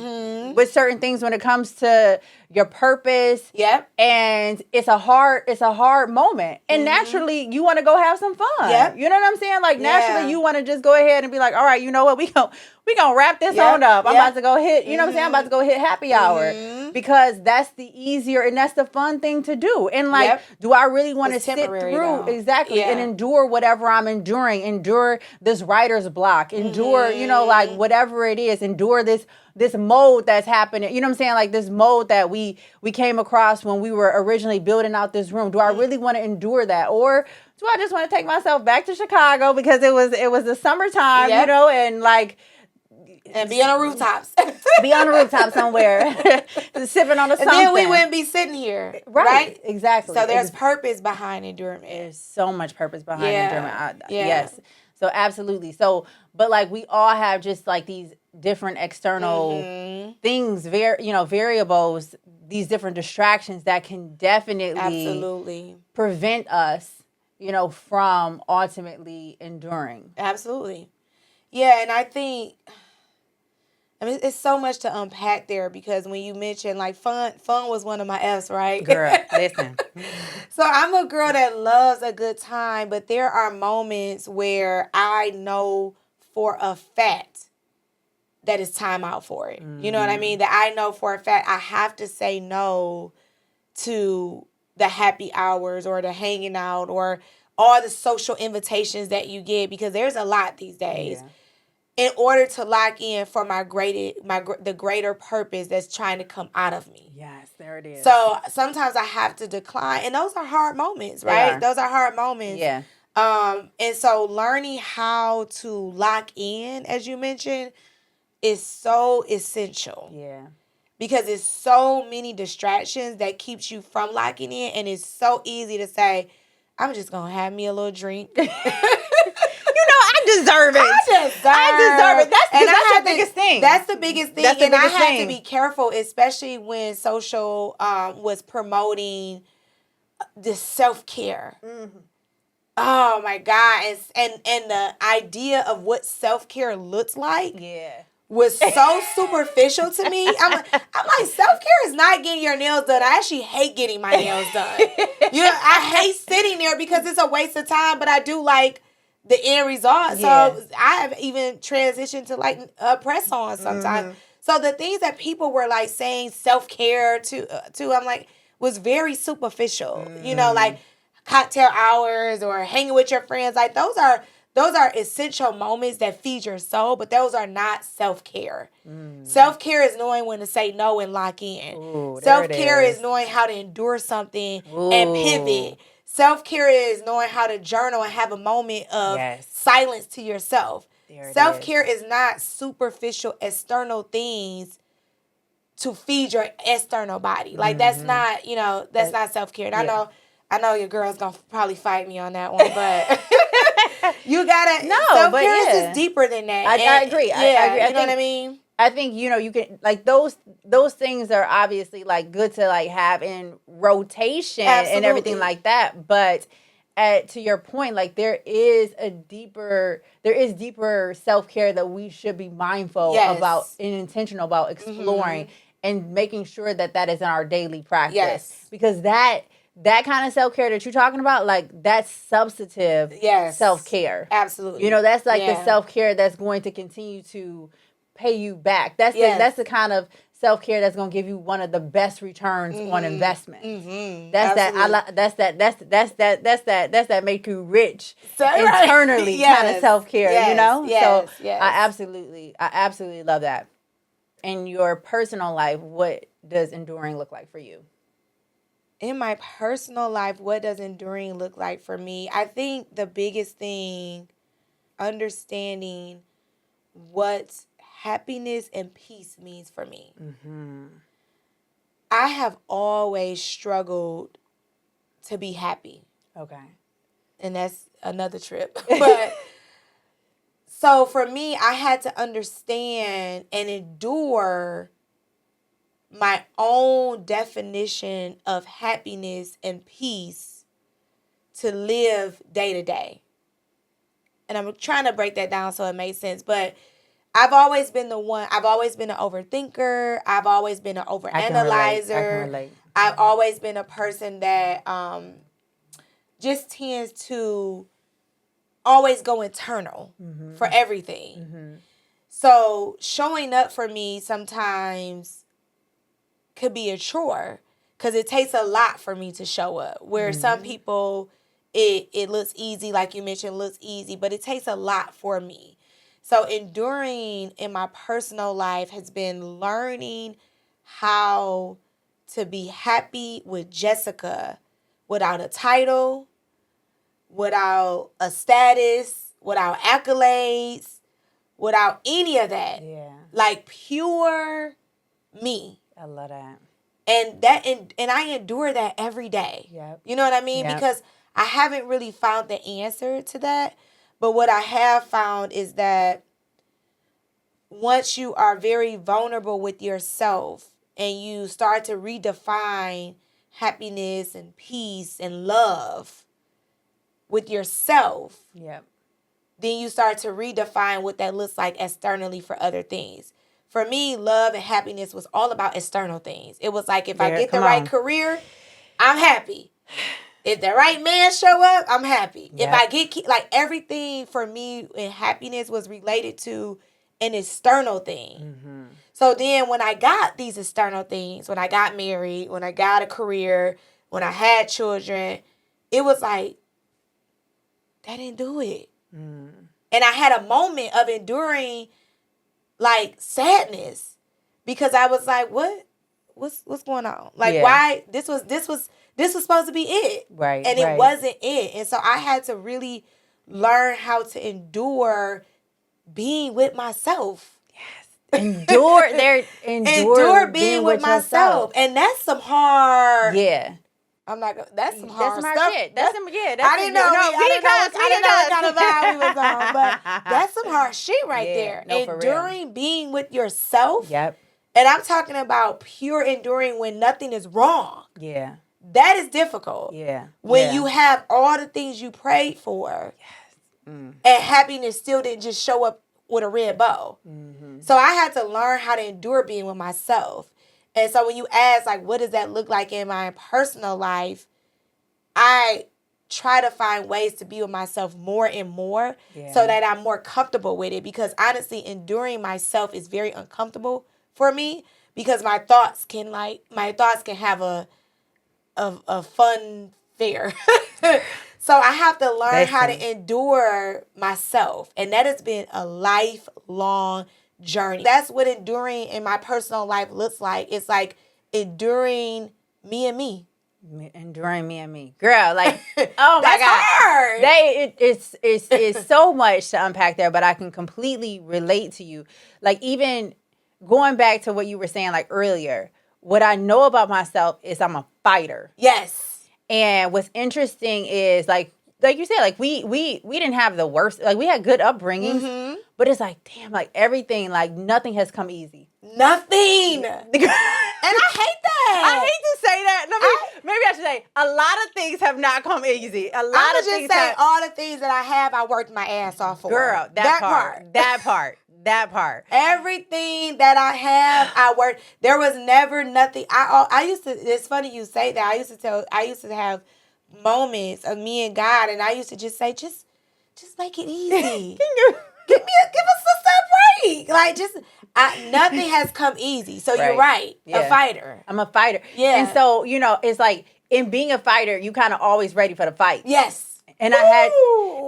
with certain things when it comes to your purpose. Yep. And it's a hard moment. And naturally you want to go have some fun. Yep. You know what I'm saying? Like naturally you want to just go ahead and be like, all right, you know what? We gonna wrap this on up. I'm about to go hit, you know what I'm saying? I'm about to go hit happy hour because that's the easier and that's the fun thing to do. And like, do I really want to sit through and endure whatever I'm enduring, endure this writer's block, endure, you know, like whatever it is, endure this mode that's happening. You know what I'm saying? Like this mode that we came across when we were originally building out this room. Do I really want to endure that? Or do I just want to take myself back to Chicago because it was the summertime, you know, and like, and be on the rooftops. Be on the rooftop somewhere, sipping on a something. And then we wouldn't be sitting here. Right? Exactly. So there's purpose behind endurance. There's so much purpose behind endurance. Yes. So absolutely. So, but like we all have just like these different external things, variables, these different distractions that can definitely prevent us, you know, from ultimately enduring. Absolutely. Yeah. And I think, I mean, it's so much to unpack there because when you mentioned like fun was one of my F's, right? Girl, listen. So I'm a girl that loves a good time, but there are moments where I know for a fact that it's time out for it. You know what I mean? That I know for a fact I have to say no to the happy hours or the hanging out or all the social invitations that you get because there's a lot these days. Yeah. In order to lock in for the greater purpose that's trying to come out of me. Yes, there it is. So sometimes I have to decline, and those are hard moments, right? Those are hard moments. Yeah. And so learning how to lock in, as you mentioned, is so essential. Yeah. Because it's so many distractions that keeps you from locking in, and it's so easy to say, I'm just gonna have me a little drink. I deserve it. I deserve it. That's the biggest thing. That's the biggest thing. And I had to be careful, especially when social was promoting this self-care. Oh my God. And the idea of what self-care looks like was so superficial to me. I'm like, self-care is not getting your nails done. I actually hate getting my nails done. I hate sitting there because it's a waste of time, but I do like the end result. So I have even transitioned to like press-on sometimes. So the things that people were like saying self-care to I'm like, was very superficial. You know, like cocktail hours or hanging with your friends. Like those are essential moments that feed your soul, but those are not self-care. Self-care is knowing when to say no and lock in. Self-care is knowing how to endure something and pivot. Self-care is knowing how to journal and have a moment of silence to yourself. Self-care is not superficial external things to feed your external body. Like that's not, that's not self-care. And I know your girl's gonna probably fight me on that one, but you gotta self-care is deeper than that. I agree. I agree. You know what I mean? I think, you can, like, those things are obviously, like, good to, like, have in rotation and everything like that. But to your point, like, there is deeper self-care that we should be mindful about and intentional about exploring and making sure that is in our daily practice. Yes. Because that kind of self-care that you're talking about, like, that's substantive self-care. Absolutely. That's like the self-care that's going to continue to pay you back. That's the kind of self-care that's going to give you one of the best returns on investment. That's that make you rich internally kind of self-care, so I absolutely love that. In your personal life, what does enduring look like for you? In my personal life, what does enduring look like for me? I think the biggest thing, understanding what happiness and peace means for me. I have always struggled to be happy. Okay. And that's another trip. But so for me, I had to understand and endure my own definition of happiness and peace to live day to day. And I'm trying to break that down so it makes sense. But I've always been an overthinker. I've always been an overanalyzer. I can relate. I've always been a person that just tends to always go internal for everything. So showing up for me sometimes could be a chore because it takes a lot for me to show up. Where some people, it looks easy, like you mentioned, looks easy, but it takes a lot for me. So enduring in my personal life has been learning how to be happy with Jessica without a title, without a status, without accolades, without any of that. Yeah. Like pure me. I love that. And I endure that every day. Yep. You know what I mean? Yep. Because I haven't really found the answer to that. But what I have found is that once you are very vulnerable with yourself and you start to redefine happiness and peace and love with yourself, then you start to redefine what that looks like externally for other things. For me, love and happiness was all about external things. It was like if I get the right career, I'm happy. If the right man show up, I'm happy. If I get, like, everything for me in happiness was related to an external thing. So then when I got these external things, when I got married, when I got a career, when I had children, it was like, that didn't do it. And I had a moment of enduring, like, sadness because I was like, what's going on? Like, why this was supposed to be it. Right. And it wasn't it. And so I had to really learn how to endure being with myself. Yes. Endure being with myself. And that's some hard. Yeah. I'm not gonna. That's some hard stuff. Shit. I didn't know. I didn't know what kind of vibe we was on, but that's some hard shit right there. No, enduring being with yourself. Yep. And I'm talking about pure enduring when nothing is wrong. Yeah. That is difficult. Yeah. When you have all the things you prayed for. Yes. And happiness still didn't just show up with a red bow. So I had to learn how to endure being with myself. And so when you ask, like, what does that look like in my personal life? I try to find ways to be with myself more and more so that I'm more comfortable with it. Because honestly, enduring myself is very uncomfortable for me because my thoughts can have a fun fair. So I have to learn how to endure myself. And that has been a lifelong journey. That's what enduring in my personal life looks like. It's like enduring me and me. Enduring me and me. Girl, like, oh my That's God. hard. It's so much to unpack there, but I can completely relate to you. Like, even going back to what you were saying like earlier, what I know about myself is I'm a fighter. Yes. And what's interesting is like you said, like we didn't have the worst, like we had good upbringings, but it's like, damn, like everything, like nothing has come easy. Nothing. And I hate that. I hate to say that. Maybe I should say a lot of things have not come easy. A lot of things. All the things that I have, I worked my ass off for. Girl, that part. Everything that I have, I worked. There was never nothing. I used to. It's funny you say that. I used to have moments of me and God, and I used to just say, just make it easy. Give us a break. Like nothing has come easy. So You're right. Yeah. A fighter. I'm a fighter. Yeah. And so, it's like in being a fighter, you kind of always ready for the fight. Yes. And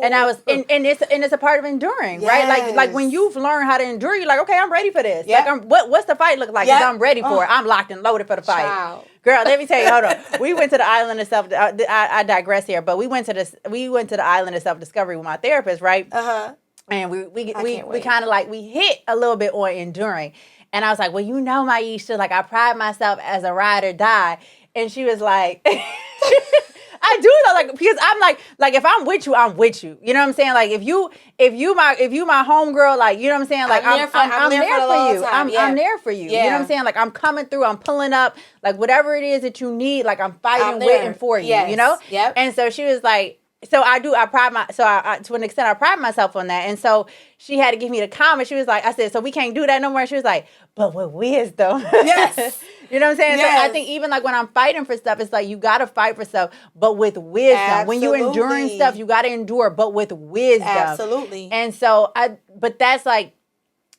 it's a part of enduring, yes. Right? Like when you've learned how to endure, you're like, okay, I'm ready for this. Yep. Like, what's the fight look like? Because I'm ready for it. I'm locked and loaded for the fight. Child. Girl, let me tell you, hold on. We went to the island of self. I digress here, but we went to the island of self-discovery with my therapist, right? And we kind of like we hit a little bit on enduring, and I was like, well, Maisha, like I pride myself as a ride or die, and she was like. I do though, like because I'm like if I'm with you, I'm with you. You know what I'm saying? Like if you my homegirl, like you know what I'm saying? Like I'm there for you. I'm there for you. Yeah. You know what I'm saying? Like I'm coming through. I'm pulling up. Like whatever it is that you need. Like I'm fighting with and for you. Yes. You know? Yep. And so she was like. So I to an extent, I pride myself on that. And so she had to give me the comment. She was like, I said, so we can't do that no more. She was like, but with wisdom. Yes. You know what I'm saying? Yes. So I think even like when I'm fighting for stuff, it's like you got to fight for stuff, but with wisdom. Absolutely. When you're enduring stuff, you got to endure, but with wisdom. Absolutely. And so that's like,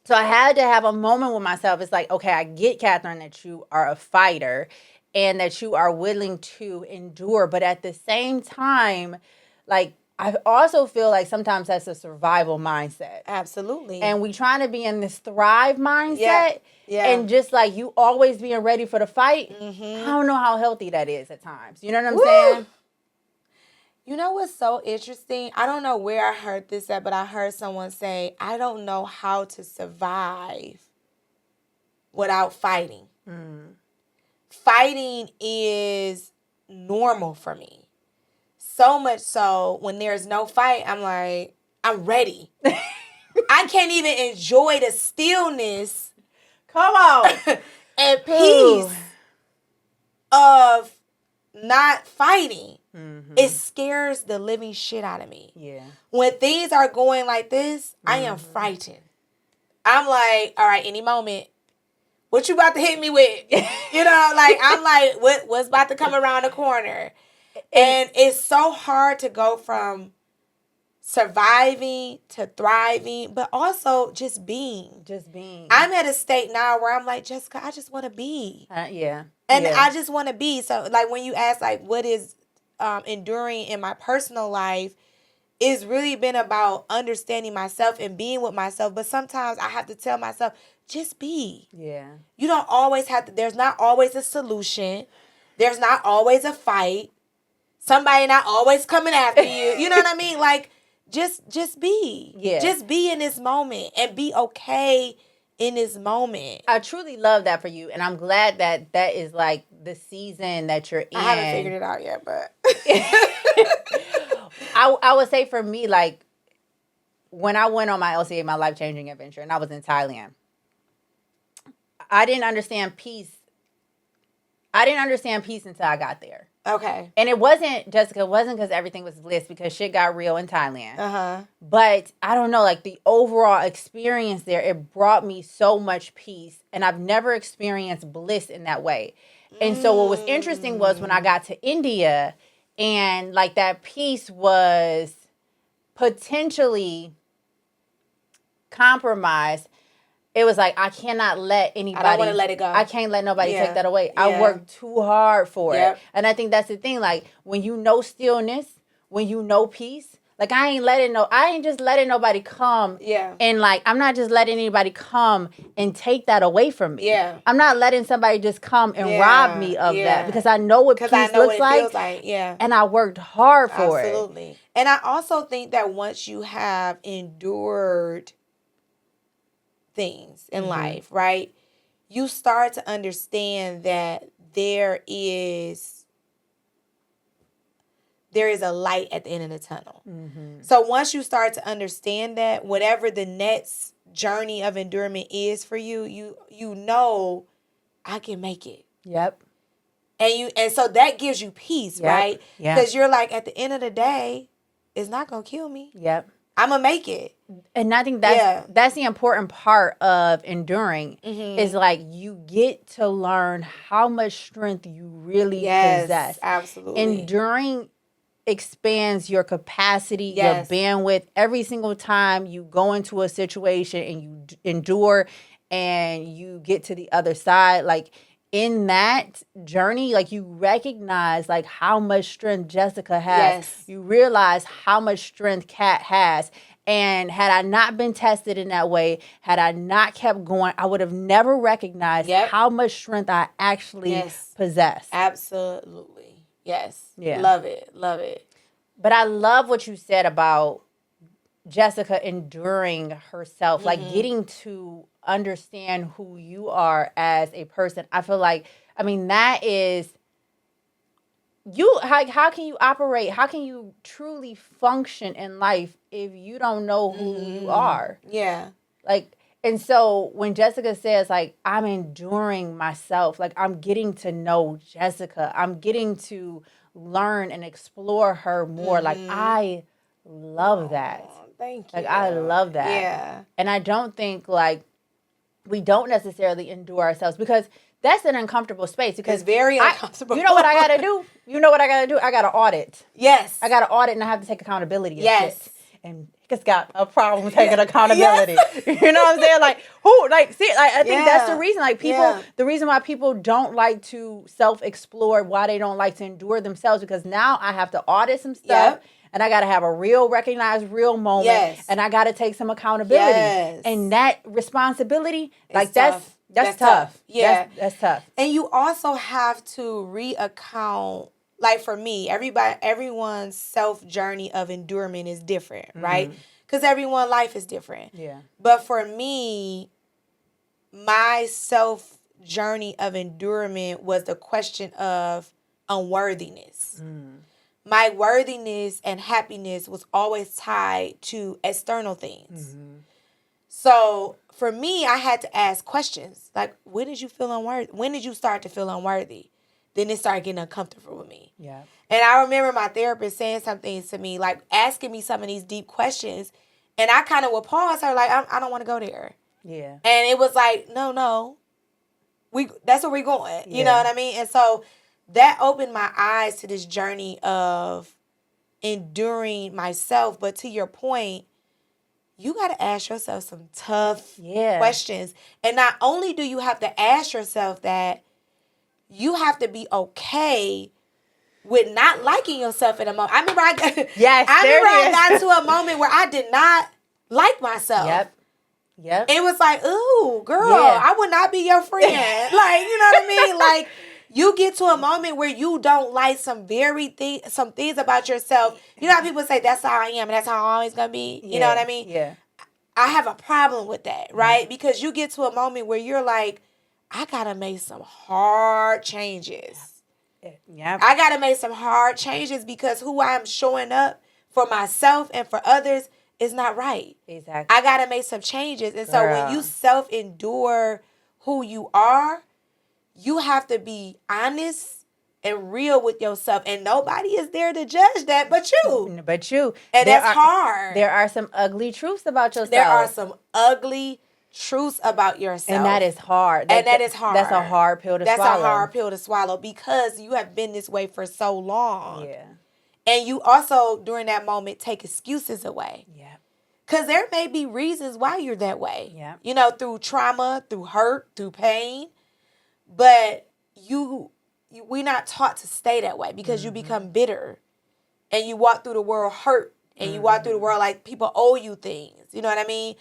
so I had to have a moment with myself. It's like, okay, I get, Catherine, that you are a fighter and that you are willing to endure. But at the same time, like, I also feel like sometimes that's a survival mindset. Absolutely. And we trying to be in this thrive mindset. Yeah. And just like you always being ready for the fight. I don't know how healthy that is at times. You know what I'm saying? You know what's so interesting? I don't know where I heard this at, but I heard someone say, I don't know how to survive without fighting. Fighting is normal for me. So much so, when there's no fight, I'm like, I'm ready. I can't even enjoy the stillness. Come on. And peace of not fighting. It scares the living shit out of me. Yeah. When things are going like this, I am frightened. I'm like, all right, any moment, what you about to hit me with? You know, like, I'm like, what's about to come around the corner? And it's so hard to go from surviving to thriving, but also just being. I'm at a state now where I'm like, Jessica, I just want to be. Yeah. And I just want to be. So, like, when you ask, like, what is enduring in my personal life, it's really been about understanding myself and being with myself. But sometimes I have to tell myself, just be. Yeah. You don't always have to. There's not always a solution. There's not always a fight. Somebody not always coming after you. You know what I mean? Like, just be. Yeah. Just be in this moment and be okay in this moment. I truly love that for you. And I'm glad that that is like the season that you're in. I haven't figured it out yet, but. I would say for me, like, when I went on my LCA, my life-changing adventure, and I was in Thailand, I didn't understand peace. Until I got there. Okay. And it wasn't, Jessica, because everything was bliss, because shit got real in Thailand. But I don't know, like the overall experience there, it brought me so much peace. And I've never experienced bliss in that way. And so what was interesting was when I got to India and like that peace was potentially compromised. It was like, I cannot let anybody. I don't want to let it go. I can't let nobody take that away. I worked too hard for it. And I think that's the thing. Like, when you know stillness, when you know peace, like, I ain't just letting nobody come. And like, I'm not just letting anybody come and take that away from me. I'm not letting somebody just come and rob me of that, because I know what peace looks like. Feels like. And I worked hard for it. Absolutely. And I also think that once you have endured things in life, right? you start to understand that there is a light at the end of the tunnel. Mm-hmm. So once you start to understand that, whatever the next journey of endurance is for you, you know, I can make it. Yep. And so that gives you peace, Yep. right? Yeah. Because you're like, at the end of the day, it's not gonna kill me. Yep. I'm gonna make it. And I think that's the important part of enduring is like you get to learn how much strength you really possess. Absolutely. Enduring expands your capacity, your bandwidth. Every single time you go into a situation and you endure and you get to the other side, like in that journey, like you recognize like how much strength Jessica has. Yes. You realize how much strength Kat has. And had I not been tested in that way, had I not kept going, I would have never recognized how much strength I actually possess. Absolutely. Yes. Yeah. Love it. Love it. But I love what you said about Jessica enduring herself, like getting to understand who you are as a person. I feel like, I mean, that is you. How can you operate? How can you truly function in life if you don't know who you are? Yeah. Like, and so when Jessica says, like, I'm enduring myself, like, I'm getting to know Jessica, I'm getting to learn and explore her more. Like, I love that. Thank you. Like, I love that. Yeah. And I don't think, like, we don't necessarily endure ourselves because that's an uncomfortable space. Because it's very uncomfortable. You know what I got to do? You know what I got to do? I got to audit. Yes. I got to audit and I have to take accountability. Yes. And it's got a problem with taking accountability. You know what I'm saying? Like, who, like, see, like, I think that's the reason, like, people, the reason why people don't like to self-explore, why they don't like to endure themselves, because now I have to audit some stuff, and I got to have a real recognized real moment, and I got to take some accountability. And that responsibility, like, that's tough. Yeah. That's tough. And you also have to reaccount. Like for me, everyone's self journey of endurance is different, right? Because everyone's life is different. Yeah. But for me, my self journey of endurance was the question of unworthiness. My worthiness and happiness was always tied to external things. So for me, I had to ask questions like, when did you feel unworthy? When did you start to feel unworthy? Then it started getting uncomfortable with me. Yeah. And I remember my therapist saying something to me, like asking me some of these deep questions. And I kind of would pause her, like, I don't want to go there. Yeah. And it was like, no. That's where we're going. You know what I mean? And so that opened my eyes to this journey of enduring myself. But to your point, you got to ask yourself some tough questions. And not only do you have to ask yourself that, you have to be okay with not liking yourself in a moment. I remember I got to a moment where I did not like myself. Yep. It was like, ooh, girl, I would not be your friend. Like, you know what I mean? Like, you get to a moment where you don't like some things about yourself. You know how people say, that's how I am and that's how I'm always going to be? You know what I mean? Yeah. I have a problem with that, right? Because you get to a moment where you're like, I got to make some hard changes. Yeah. I got to make some hard changes because who I'm showing up for myself and for others is not right. Exactly. I got to make some changes. And so when you self-endure who you are, you have to be honest and real with yourself. And nobody is there to judge that but you. And that's hard. There are some ugly truths about yourself. There are some ugly truths about yourself. And that is hard. That is hard. That's a hard pill to swallow. That's a hard pill to swallow because you have been this way for so long. Yeah. And you also, during that moment, take excuses away. Yeah. Because there may be reasons why you're that way. Yeah. You know, through trauma, through hurt, through pain. But we're not taught to stay that way because you become bitter. And you walk through the world hurt. And you walk through the world like people owe you things. You know what I mean?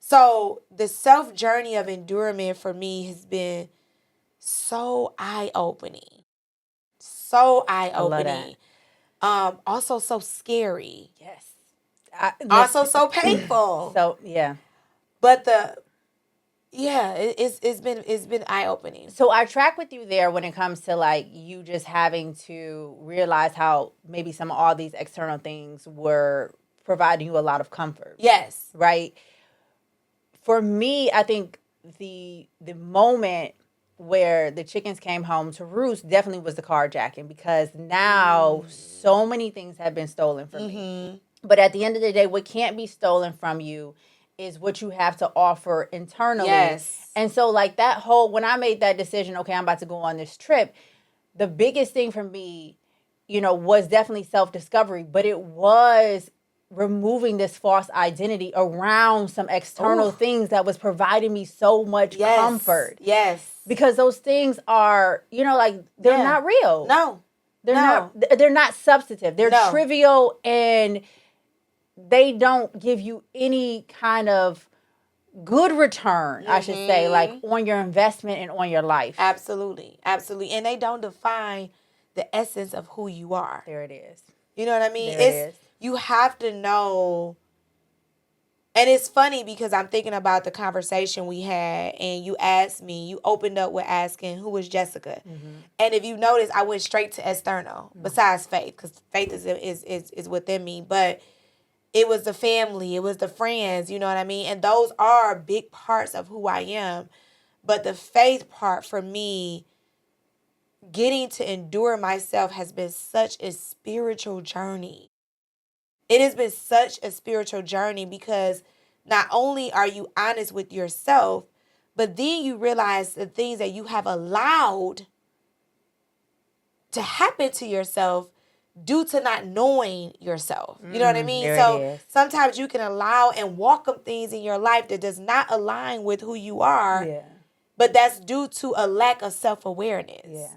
So the self journey of endurance for me has been so eye-opening. So eye-opening. Also so scary. Yes. Also so painful. So, yeah. But the Yeah, it's been eye opening. So I track with you there when it comes to like you just having to realize how maybe some of all these external things were providing you a lot of comfort. Yes. Right. For me, I think the moment where the chickens came home to roost definitely was the carjacking, because now so many things have been stolen from me. But at the end of the day, what can't be stolen from you is what you have to offer internally. Yes. And so like that whole, when I made that decision, okay, I'm about to go on this trip, the biggest thing for me, was definitely self-discovery, but it was removing this false identity around some external things that was providing me so much comfort. Yes. Because those things are, like they're not real. No. They're not substantive. They're trivial, and they don't give you any kind of good return, I should say, like on your investment and on your life. Absolutely. Absolutely. And they don't define the essence of who you are. There it is. You know what I mean? There it is. You have to know. And it's funny because I'm thinking about the conversation we had, and you opened up with asking who was Jessica. And if you notice, I went straight to external, besides faith, because faith is within me. But it was the family, it was the friends, you know what I mean? And those are big parts of who I am. But the faith part for me, getting to endure myself, has been such a spiritual journey. It has been such a spiritual journey, because not only are you honest with yourself, but then you realize the things that you have allowed to happen to yourself due to not knowing yourself. You know what I mean? So sometimes you can allow and welcome things in your life that does not align with who you are, but that's due to a lack of self-awareness.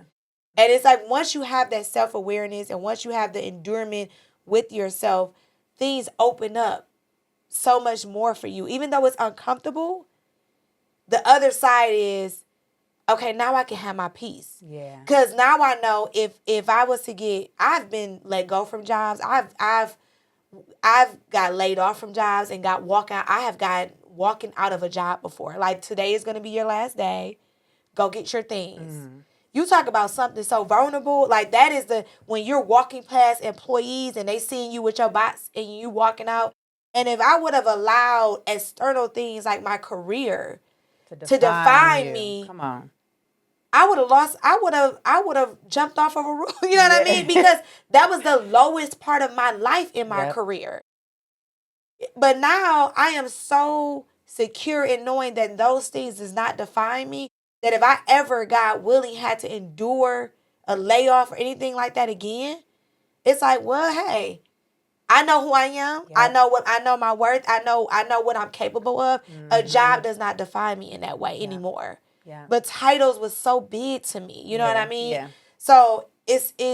And it's like once you have that self-awareness and once you have the endurance with yourself, things open up so much more for you. Even though it's uncomfortable, the other side is, okay, now I can have my peace. Yeah. Because now I know if I was to I've been let go from jobs. I've got laid off from jobs and I have got walking out of a job before. Like, today is going to be your last day. Go get your things. You talk about something so vulnerable. Like, that is when you're walking past employees and they seeing you with your box and you walking out. And if I would have allowed external things like my career to define me, come on, I would have jumped off of a roof. You know what I mean? Because that was the lowest part of my life in my career. But now I am so secure in knowing that those things does not define me, that if I ever, God willing, had to endure a layoff or anything like that again, it's like, well, hey, I know who I am. I know my worth. I know what I'm capable of. A job does not define me in that way anymore. Yeah. But titles was so big to me. You know what I mean? Yeah. So it's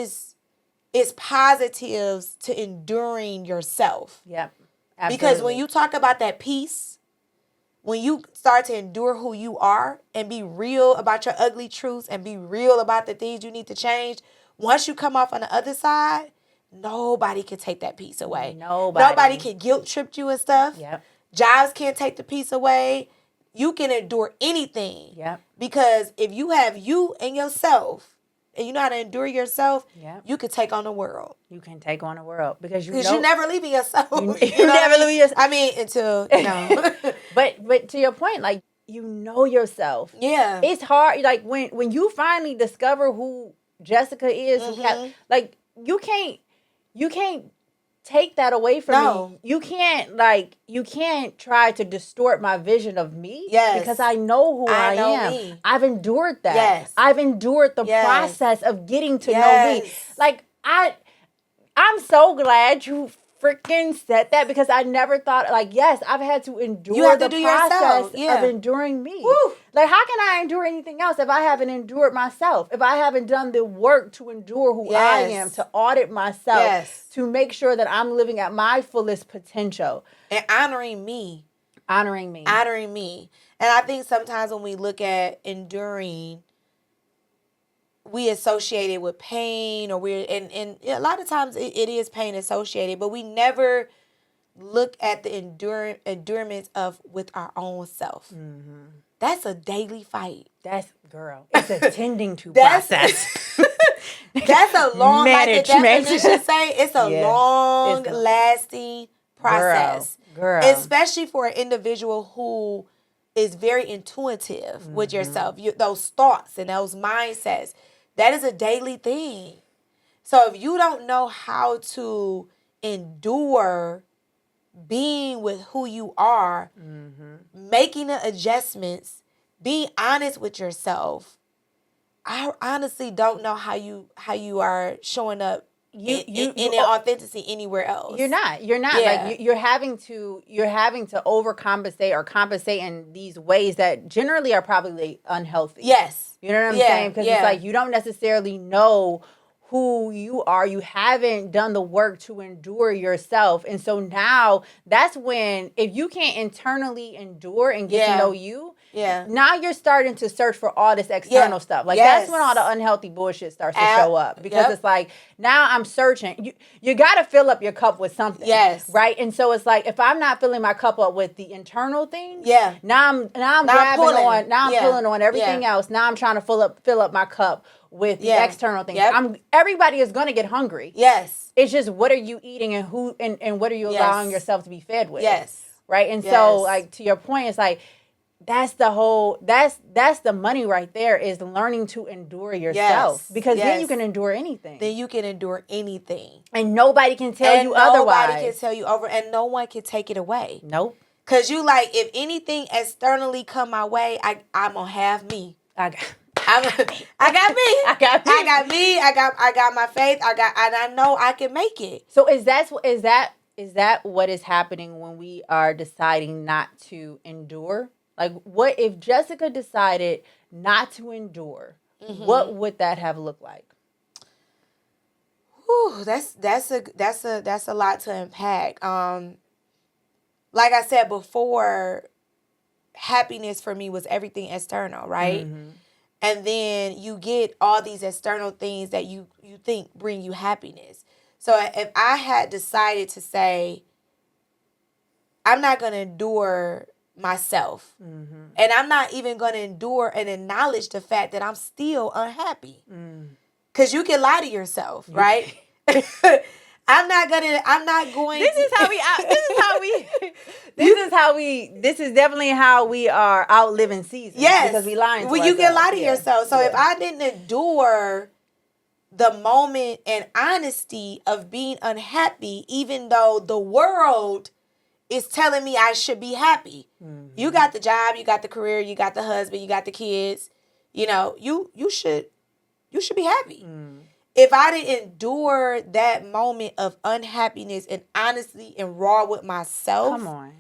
positives to enduring yourself. Yep. Absolutely. Because when you talk about that peace, when you start to endure who you are and be real about your ugly truths and be real about the things you need to change, once you come off on the other side, nobody can take that peace away. Nobody can guilt trip you and stuff. Yep. Jobs can't take the peace away. You can endure anything. Yep. Because if you have you and yourself, and you know how to endure yourself, you can take on the world. You can take on the world because you're never leaving yourself. You never leave yourself. I mean, until but to your point, like, you know yourself. Yeah, it's hard. Like when you finally discover who Jessica is, like you can't take that away from me. You can't try to distort my vision of me. Yes. Because I know who I am. Me. I've endured that. Yes. I've endured the process of getting to know me. Like, I'm so glad you freaking said that, because I never thought, like, yes, I've had to endure the process of enduring me. Woo. Like, how can I endure anything else if I haven't endured myself? If I haven't done the work to endure who I am, to audit myself, to make sure that I'm living at my fullest potential. And honoring me. Honoring me. Honoring me. And I think sometimes when we look at enduring, we associate it with pain, or and a lot of times it is pain associated, but we never look at the endurance of with our own self. that's a daily fight. It's a tending to That's process. That's a long, like the Management. definition say, it's a Yeah. long It's a- lasting process. Girl. Especially for an individual who is very intuitive with yourself. Those thoughts and those mindsets. That is a daily thing. So if you don't know how to endure being with who you are, making the adjustments, being honest with yourself, I honestly don't know how you are showing up in an authenticity anywhere else. You're not. Yeah. Like you're having to overcompensate or compensate in these ways that generally are probably unhealthy. Yes. You know what I'm saying? Because it's like you don't necessarily know who you are. You haven't done the work to endure yourself. And so now that's when, if you can't internally endure and get to know you, now you're starting to search for all this external stuff. Like that's when all the unhealthy bullshit starts to show up. Because it's like, now I'm searching. You got to fill up your cup with something. Yes. Right? And so it's like, if I'm not filling my cup up with the internal things, now I'm pulling on everything else. Now I'm trying to fill up my cup with the external things. Everybody is going to get hungry. Yes. It's just, what are you eating and who and what are you allowing yourself to be fed with? Yes. Right? And so, like, to your point, it's like, that's the money right there, is learning to endure yourself. Because then you can endure anything. And nobody can tell you otherwise. Nobody can tell you and no one can take it away. Nope. Because you like, if anything externally come my way, I'm going to have me. I got me. I got my faith. And I know I can make it. So is that what is happening when we are deciding not to endure? Like, what if Jessica decided not to endure? What would that have looked like? Whew, that's a lot to unpack. Like I said before, happiness for me was everything external, right? And then you get all these external things that you think bring you happiness. So if I had decided to say, I'm not going to endure myself, and I'm not even going to endure and acknowledge the fact that I'm still unhappy. Because you can lie to yourself, right? I'm not going. This is definitely how we are outliving seasons. Yes. Because we lying to well, ourselves. You can lie to yourself. So if I didn't endure the moment and honesty of being unhappy, even though the world is telling me I should be happy. You got the job, you got the career, you got the husband, you got the kids. You know, you should be happy. If I didn't endure that moment of unhappiness and honesty and raw with myself, come on,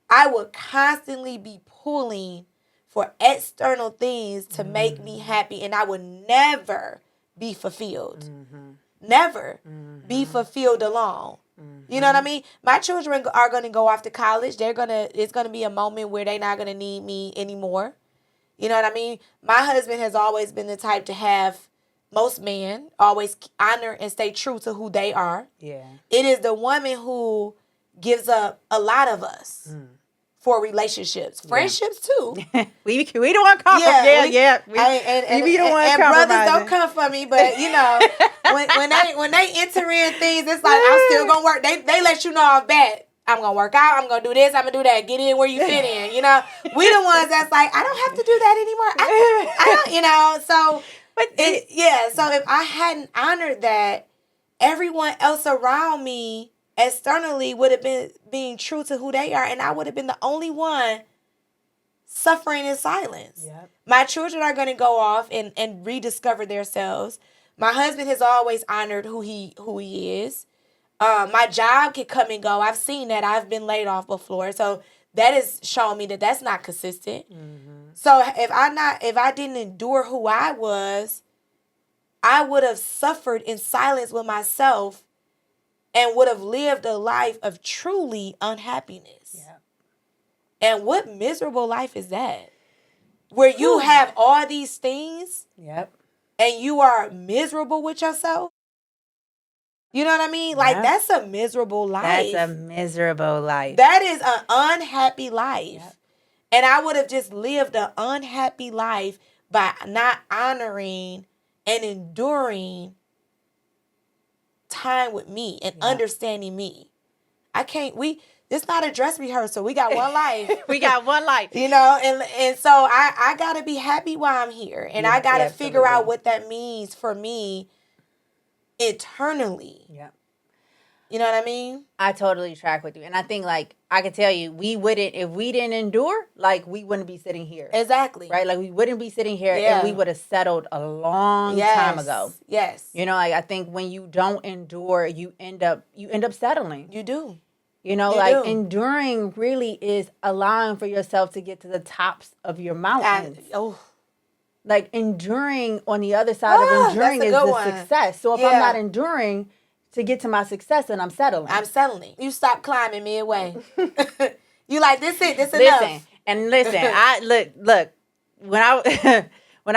I would constantly be pulling for external things to make me happy, and I would never be fulfilled. Never be fulfilled alone. You know what I mean? My children are going to go off to college. It's going to be a moment where they're not going to need me anymore. You know what I mean? My husband has always been the type to have, most men always honor and stay true to who they are. Yeah. It is the woman who gives up a lot of us for relationships. Friendships too. we don't want to compromise. And brothers don't come for me, but you know, when they enter in things, it's like, I'm still gonna work. They let you know off bat, I'm gonna work out, I'm gonna do this, I'm gonna do that. Get in where you fit in. You know, we the ones that's like, I don't have to do that anymore. I don't, you know. So, so if I hadn't honored that, everyone else around me externally would have been being true to who they are, and I would have been the only one suffering in silence. Yep. My children are going to go off and rediscover themselves. My husband has always honored who he is. My job can come and go. I've seen that. I've been laid off before, so that has shown me that that's not consistent. So if I didn't endure who I was, I would have suffered in silence with myself and would have lived a life of truly unhappiness. Yeah. And what miserable life is that? Where you have all these things and you are miserable with yourself? You know what I mean? Like, that's a miserable life. That's a miserable life. That is an unhappy life. And I would have just lived an unhappy life by not honoring and enduring time with me and understanding me. It's not a dress rehearsal. We got one life. We got one life. And so I got to be happy while I'm here. And I got to figure out what that means for me eternally. Yeah. You know what I mean? I totally track with you. And I think, like, I can tell you, if we didn't endure, like, we wouldn't be sitting here. Exactly. Right? Like, we wouldn't be sitting here and we would have settled a long time ago. Yes. Like, I think when you don't endure, you end up settling. You do. Enduring really is allowing for yourself to get to the tops of your mountains. Like, enduring on the other side of enduring is the success. So if I'm not enduring to get to my success, then I'm settling. You stop climbing midway. You like, this enough. Listen, I look, when I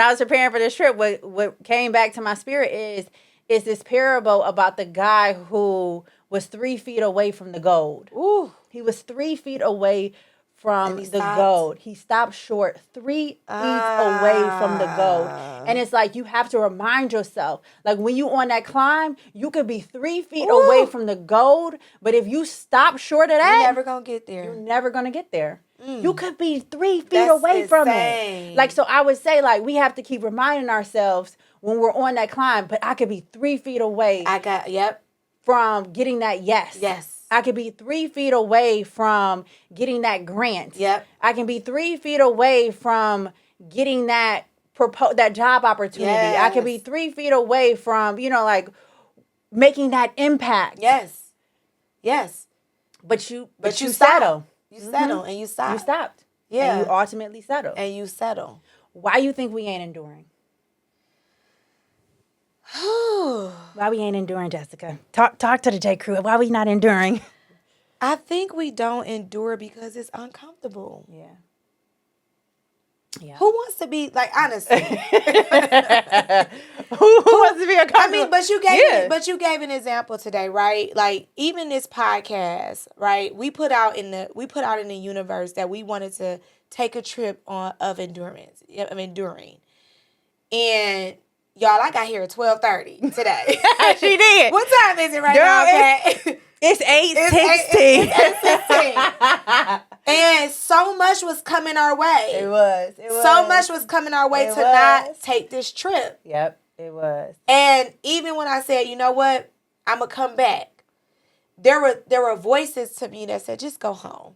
was preparing for this trip, what came back to my spirit is this parable about the guy who was 3 feet away from the gold. Ooh. He was 3 feet away from the gold. He stopped short 3 feet away from the gold. And it's like, you have to remind yourself, like, when you on that climb, you could be 3 feet away from the gold, but if you stop short of that, you're never going to get there. You're never going to get there. You could be 3 feet away from it. Like, so I would say, like, we have to keep reminding ourselves when we're on that climb, but I could be 3 feet away. From getting that yes. Yes. I could be 3 feet away from getting that grant. Yep. I can be 3 feet away from getting that job opportunity. Yes. I could be 3 feet away from, like, making that impact. Yes. Yes. But you settle. You settle and you stop. You stopped. Yeah. And you ultimately settle. And you settle. Why you think we ain't enduring? Why we ain't enduring, Jessica? Talk to the J Crew. Why we not enduring? I think we don't endure because it's uncomfortable. Yeah. Who wants to be, like, honestly? Who wants to be uncomfortable? I mean, but you gave an example today, right? Like, even this podcast, right? We put out in the universe that we wanted to take a trip of enduring. And y'all, I got here at 12:30 today. She did. What time is it right now, okay? It's 8:16. It's 8:16. And so much was coming our way. It was. So much was coming our way not take this trip. Yep, it was. And even when I said, you know what, I'm going to come back, there were voices to me that said, just go home.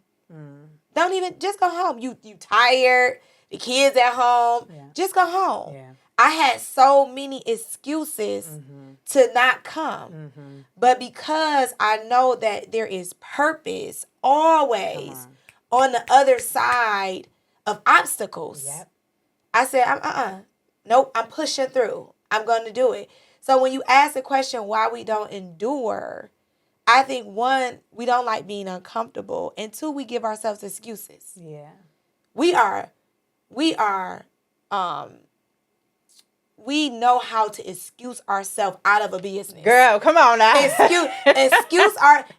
Don't even, just go home. You tired, the kids at home, just go home. Yeah. I had so many excuses to not come. But because I know that there is purpose always on the other side of obstacles, I said, nope, I'm pushing through. I'm going to do it. So when you ask the question why we don't endure, I think, one, we don't like being uncomfortable, and two, we give ourselves excuses. Yeah. We know how to excuse ourselves out of a business. Girl, come on now. And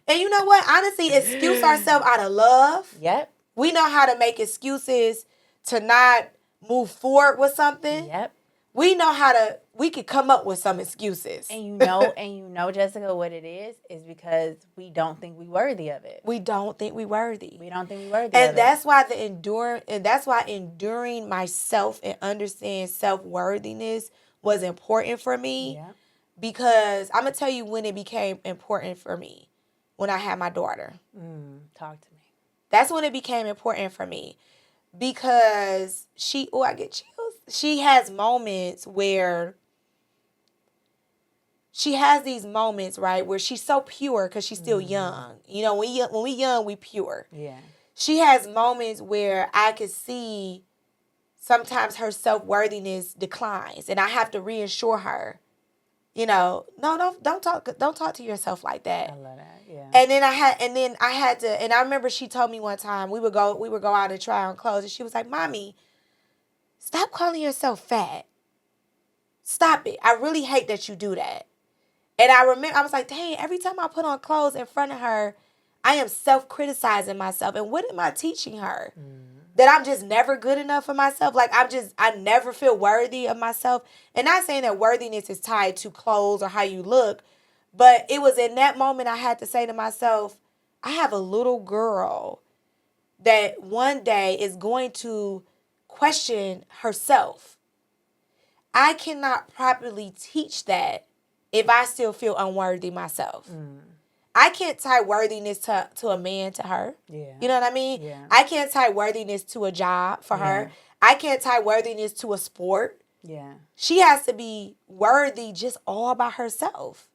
you know what? Honestly, excuse ourselves out of love. Yep. We know how to make excuses to not move forward with something. Yep. We could come up with some excuses. And you know, Jessica, what it is because we don't think we worthy of it. We don't think we worthy. And that's why enduring myself and understanding self-worthiness was important for me. Yeah. Because I'm going to tell you when it became important for me. When I had my daughter. Talk to me. That's when it became important for me. Because I get chills. She has moments where she has these moments, right, where she's so pure because she's still young. You know, when we young, we pure. Yeah. She has moments where I could see sometimes her self-worthiness declines, and I have to reassure her. You know, no, don't talk to yourself like that. I love that. Yeah. And then I had to, and I remember she told me one time we would go out and try on clothes, and she was like, "Mommy, stop calling yourself fat. Stop it. I really hate that you do that." And I remember I was like, "Dang, every time I put on clothes in front of her, I am self-criticizing myself. And what am I teaching her? that I'm just never good enough for myself. Like I never feel worthy of myself. And not saying that worthiness is tied to clothes or how you look, but it was in that moment I had to say to myself, I have a little girl that one day is going to question herself. I cannot properly teach that if I still feel unworthy myself. I can't tie worthiness to a man, to her. Yeah. You know what I mean? Yeah. I can't tie worthiness to a job for her. I can't tie worthiness to a sport. Yeah. She has to be worthy just all by herself.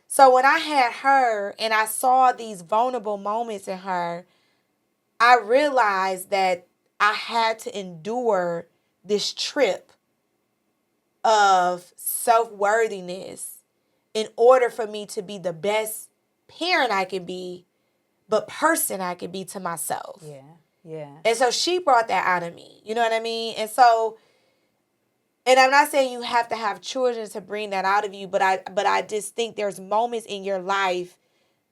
So when I had her and I saw these vulnerable moments in her, I realized that I had to endure this trip of self-worthiness in order for me to be the best parent I could be, but person I could be to myself. Yeah. Yeah. And so she brought that out of me. You know what I mean? And so, and I'm not saying you have to have children to bring that out of you, but I just think there's moments in your life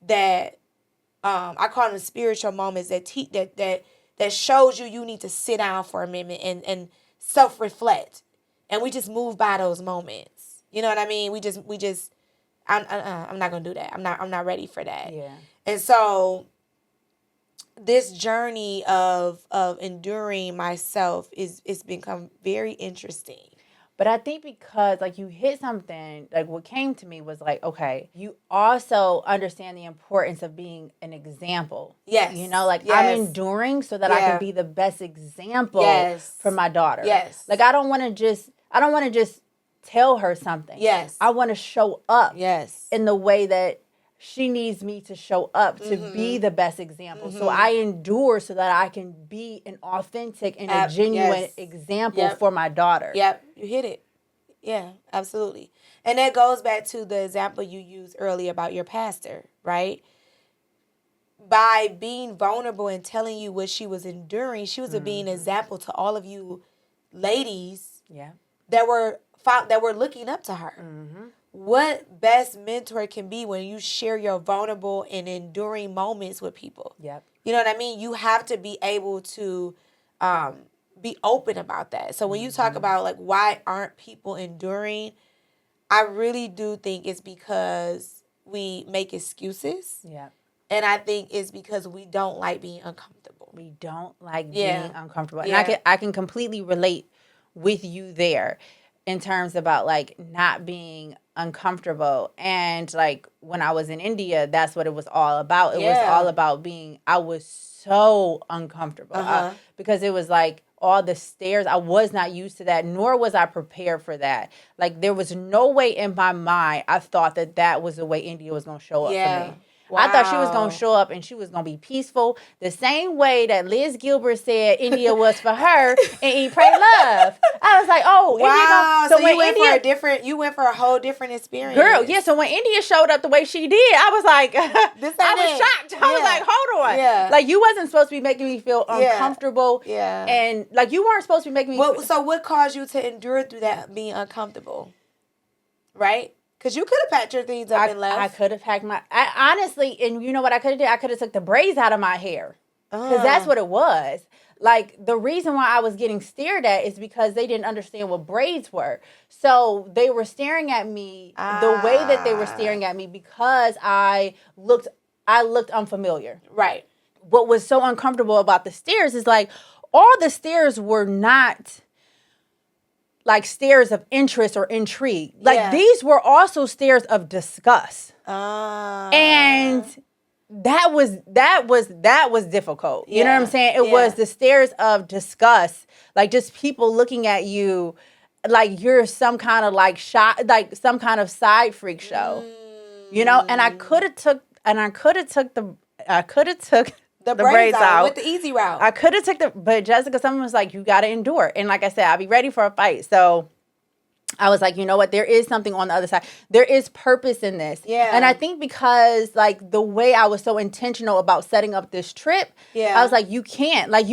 that I call them spiritual moments that shows you need to sit down for a minute and self-reflect. And we just move by those moments. You know what I mean? We just I'm not gonna do that. I'm not ready for that. Yeah. And so this journey of enduring myself it's become very interesting. But I think because, like, you hit something, like, what came to me was, like, okay, you also understand the importance of being an example. Yes. You know, like, Yes. I'm enduring so that I can be the best example for my daughter. Yes. Like, I don't want to just tell her something. Yes. I want to show up Yes. in the way that she needs me to show up to be the best example. So I endure so that I can be an authentic and a genuine example for my daughter. Yep, you hit it. Yeah, absolutely. And that goes back to the example you used earlier about your pastor, right? By being vulnerable and telling you what she was enduring, she was being an example to all of you ladies that were looking up to her. What best mentor can be when you share your vulnerable and enduring moments with people? Yep. You know what I mean? You have to be able to be open about that. So when you talk about, like, why aren't people enduring, I really do think it's because we make excuses. Yeah. And I think it's because we don't like being uncomfortable. We don't like being uncomfortable. And Yeah. I can completely relate with you there in terms about, like, not being uncomfortable. And, like, when I was in India, that's what it was all about. It was all about I was so uncomfortable because it was like all the stairs. I was not used to that, nor was I prepared for that. Like, there was no way in my mind I thought that was the way India was going to show up for me. Wow. I thought she was going to show up and she was going to be peaceful, the same way that Liz Gilbert said India was for her and Eat, Pray, Love. I was like, oh, wow. India. So you went for a whole different experience. Girl, yeah. So when India showed up the way she did, I was like, I was shocked. I was like, hold on. Yeah. Like, you wasn't supposed to be making me feel uncomfortable. Yeah. And, like, you weren't supposed to be making me So what caused you to endure through that being uncomfortable? Right? Because you could have packed your things up and left. I could have packed honestly, and you know what I could have did? I could have took the braids out of my hair. Because that's what it was. Like, the reason why I was getting stared at is because they didn't understand what braids were. So they were staring at me the way that they were staring at me because I looked unfamiliar. Right. What was so uncomfortable about the stares is, like, all the stares were not like stares of interest or intrigue. Like, these were also stares of disgust. And that was difficult. You know what I'm saying? It was the stares of disgust. Like, just people looking at you like you're some kind of, like, shot, like some kind of side freak show. You know? And I could have took the braids out. With the easy route. I could have but Jessica, someone was like, you got to endure. And like I said, I'll be ready for a fight. So I was like, you know what? There is something on the other side. There is purpose in this. Yeah. And I think because, like, the way I was so intentional about setting up this trip, I was like, you can't. Like,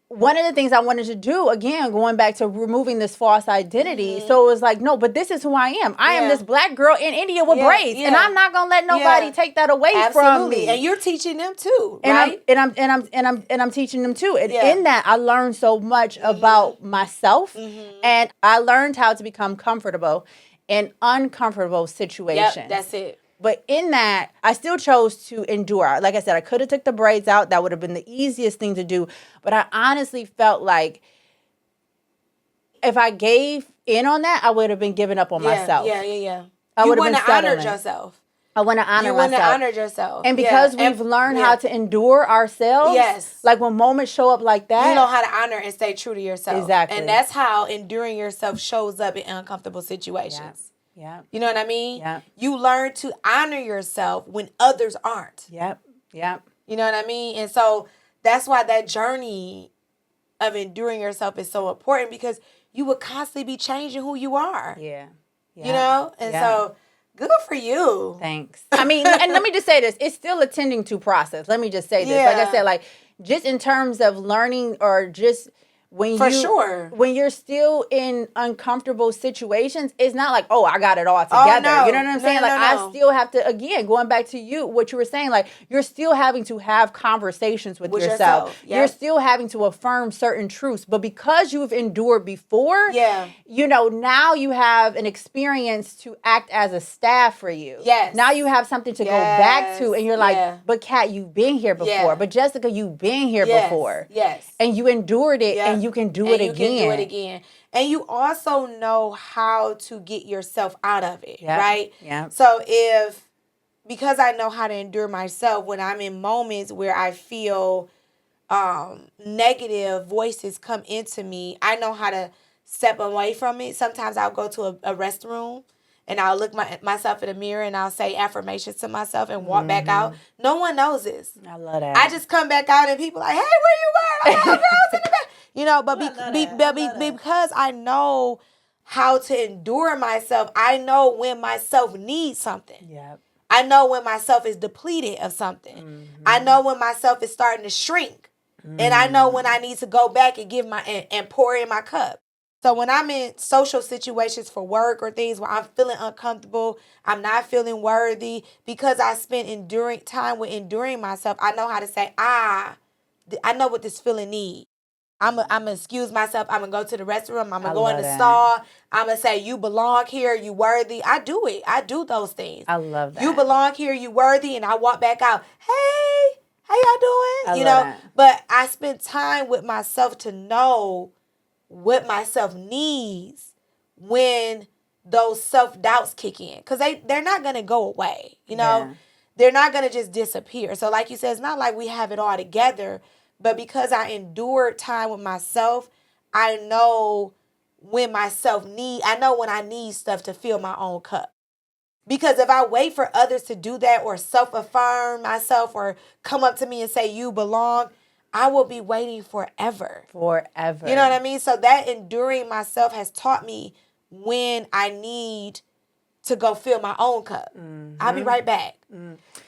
one of the things I wanted to do, again, going back to removing this false identity. So it was like, no, but this is who I am. I am this black girl in India with braids. And I'm not gonna let nobody take that away from me. And you're teaching them too, and right? I'm teaching them too. And in that, I learned so much about myself. And I learned how to become comfortable in uncomfortable situations. Yep, that's it. But in that, I still chose to endure. Like I said, I could have took the braids out. That would have been the easiest thing to do. But I honestly felt like if I gave in on that, I would have been giving up on myself. Yeah. I would have have honored yourself. I want to honor myself. You wouldn't have honored yourself. And because we've learned how to endure ourselves, like when moments show up like that. You know how to honor and stay true to yourself. Exactly. And that's how enduring yourself shows up in uncomfortable situations. Yeah. You know what I mean? Yeah. You learn to honor yourself when others aren't. Yep. You know what I mean? And so that's why that journey of enduring yourself is so important, because you will constantly be changing who you are. Yeah. You know? And so good for you. Thanks. I mean, and let me just say this. It's still a tending to process. Let me just say this. Like I said, like just in terms of learning or just when when you're still in uncomfortable situations, it's not like, oh, I got it all together. No. You know what I'm saying? I still have to, again, going back to what you were saying, like you're still having to have conversations with yourself. Yep. You're still having to affirm certain truths. But because you've endured before, you know, now you have an experience to act as a staff for you. Yes. Now you have something to go back to, and you're like, but Kat, you've been here before. But Jessica, you've been here before. Yes. And you endured it, and you can do it again. And you also know how to get yourself out of it, right? Yeah. So because I know how to endure myself when I'm in moments where I feel negative voices come into me, I know how to step away from it. Sometimes I'll go to a restroom and I'll look myself in the mirror and I'll say affirmations to myself and walk back out. No one knows this. I love that. I just come back out and people are like, hey, where you at? Oh, girls in the back. You know, but because I know how to endure myself, I know when myself needs something. Yep. I know when myself is depleted of something. I know when myself is starting to shrink. And I know when I need to go back and and pour in my cup. So when I'm in social situations for work or things where I'm feeling uncomfortable, I'm not feeling worthy, because I spent enduring myself, I know how to say, I know what this feeling needs. I'm gonna excuse myself. I'm gonna go to the restroom. I'm gonna go in the stall. I'm gonna say, you belong here. You worthy. I do it. I do those things. I love that. You belong here. You worthy. And I walk back out. Hey, how y'all doing? That. But I spend time with myself to know what myself needs when those self-doubts kick in. Because they're not gonna go away. You know, they're not gonna just disappear. So like you said, it's not like we have it all together. But because I endured time with myself, I know when I know when I need stuff to fill my own cup. Because if I wait for others to do that or self-affirm myself or come up to me and say, you belong, I will be waiting forever. Forever. You know what I mean? So that enduring myself has taught me when I need to go fill my own cup. I'll be right back.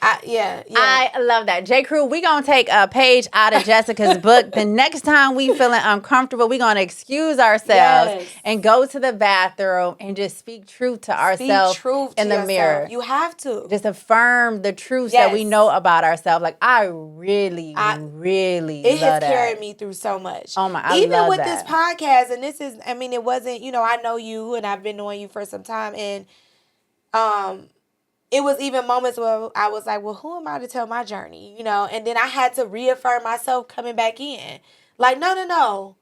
I love that. J. Crew, we're going to take a page out of Jessica's book. The next time we feeling uncomfortable, we're going to excuse ourselves and go to the bathroom and just speak truth to ourselves in the mirror. You have to. Just affirm the truths that we know about ourselves. Like, I really it has carried me through so much. Oh my, even with this podcast, and this is, I mean, it wasn't, I know you and I've been knowing you for some time, and it was even moments where I was like, well, who am I to tell my journey? And then I had to reaffirm myself coming back in. Like, no.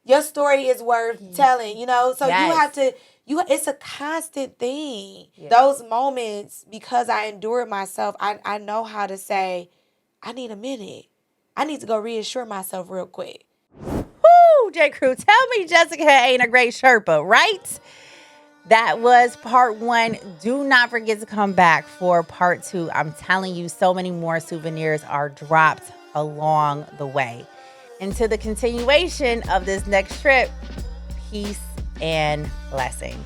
Your story is worth telling, So you have to, it's a constant thing. Yeah. Those moments, because I endured myself, I know how to say, I need a minute. I need to go reassure myself real quick. Woo, J. Crew, tell me Jessica ain't a great Sherpa, right? That was part 1. Do not forget to come back for part 2. I'm telling you, so many more souvenirs are dropped along the way. Into the continuation of this next trip, peace and blessings.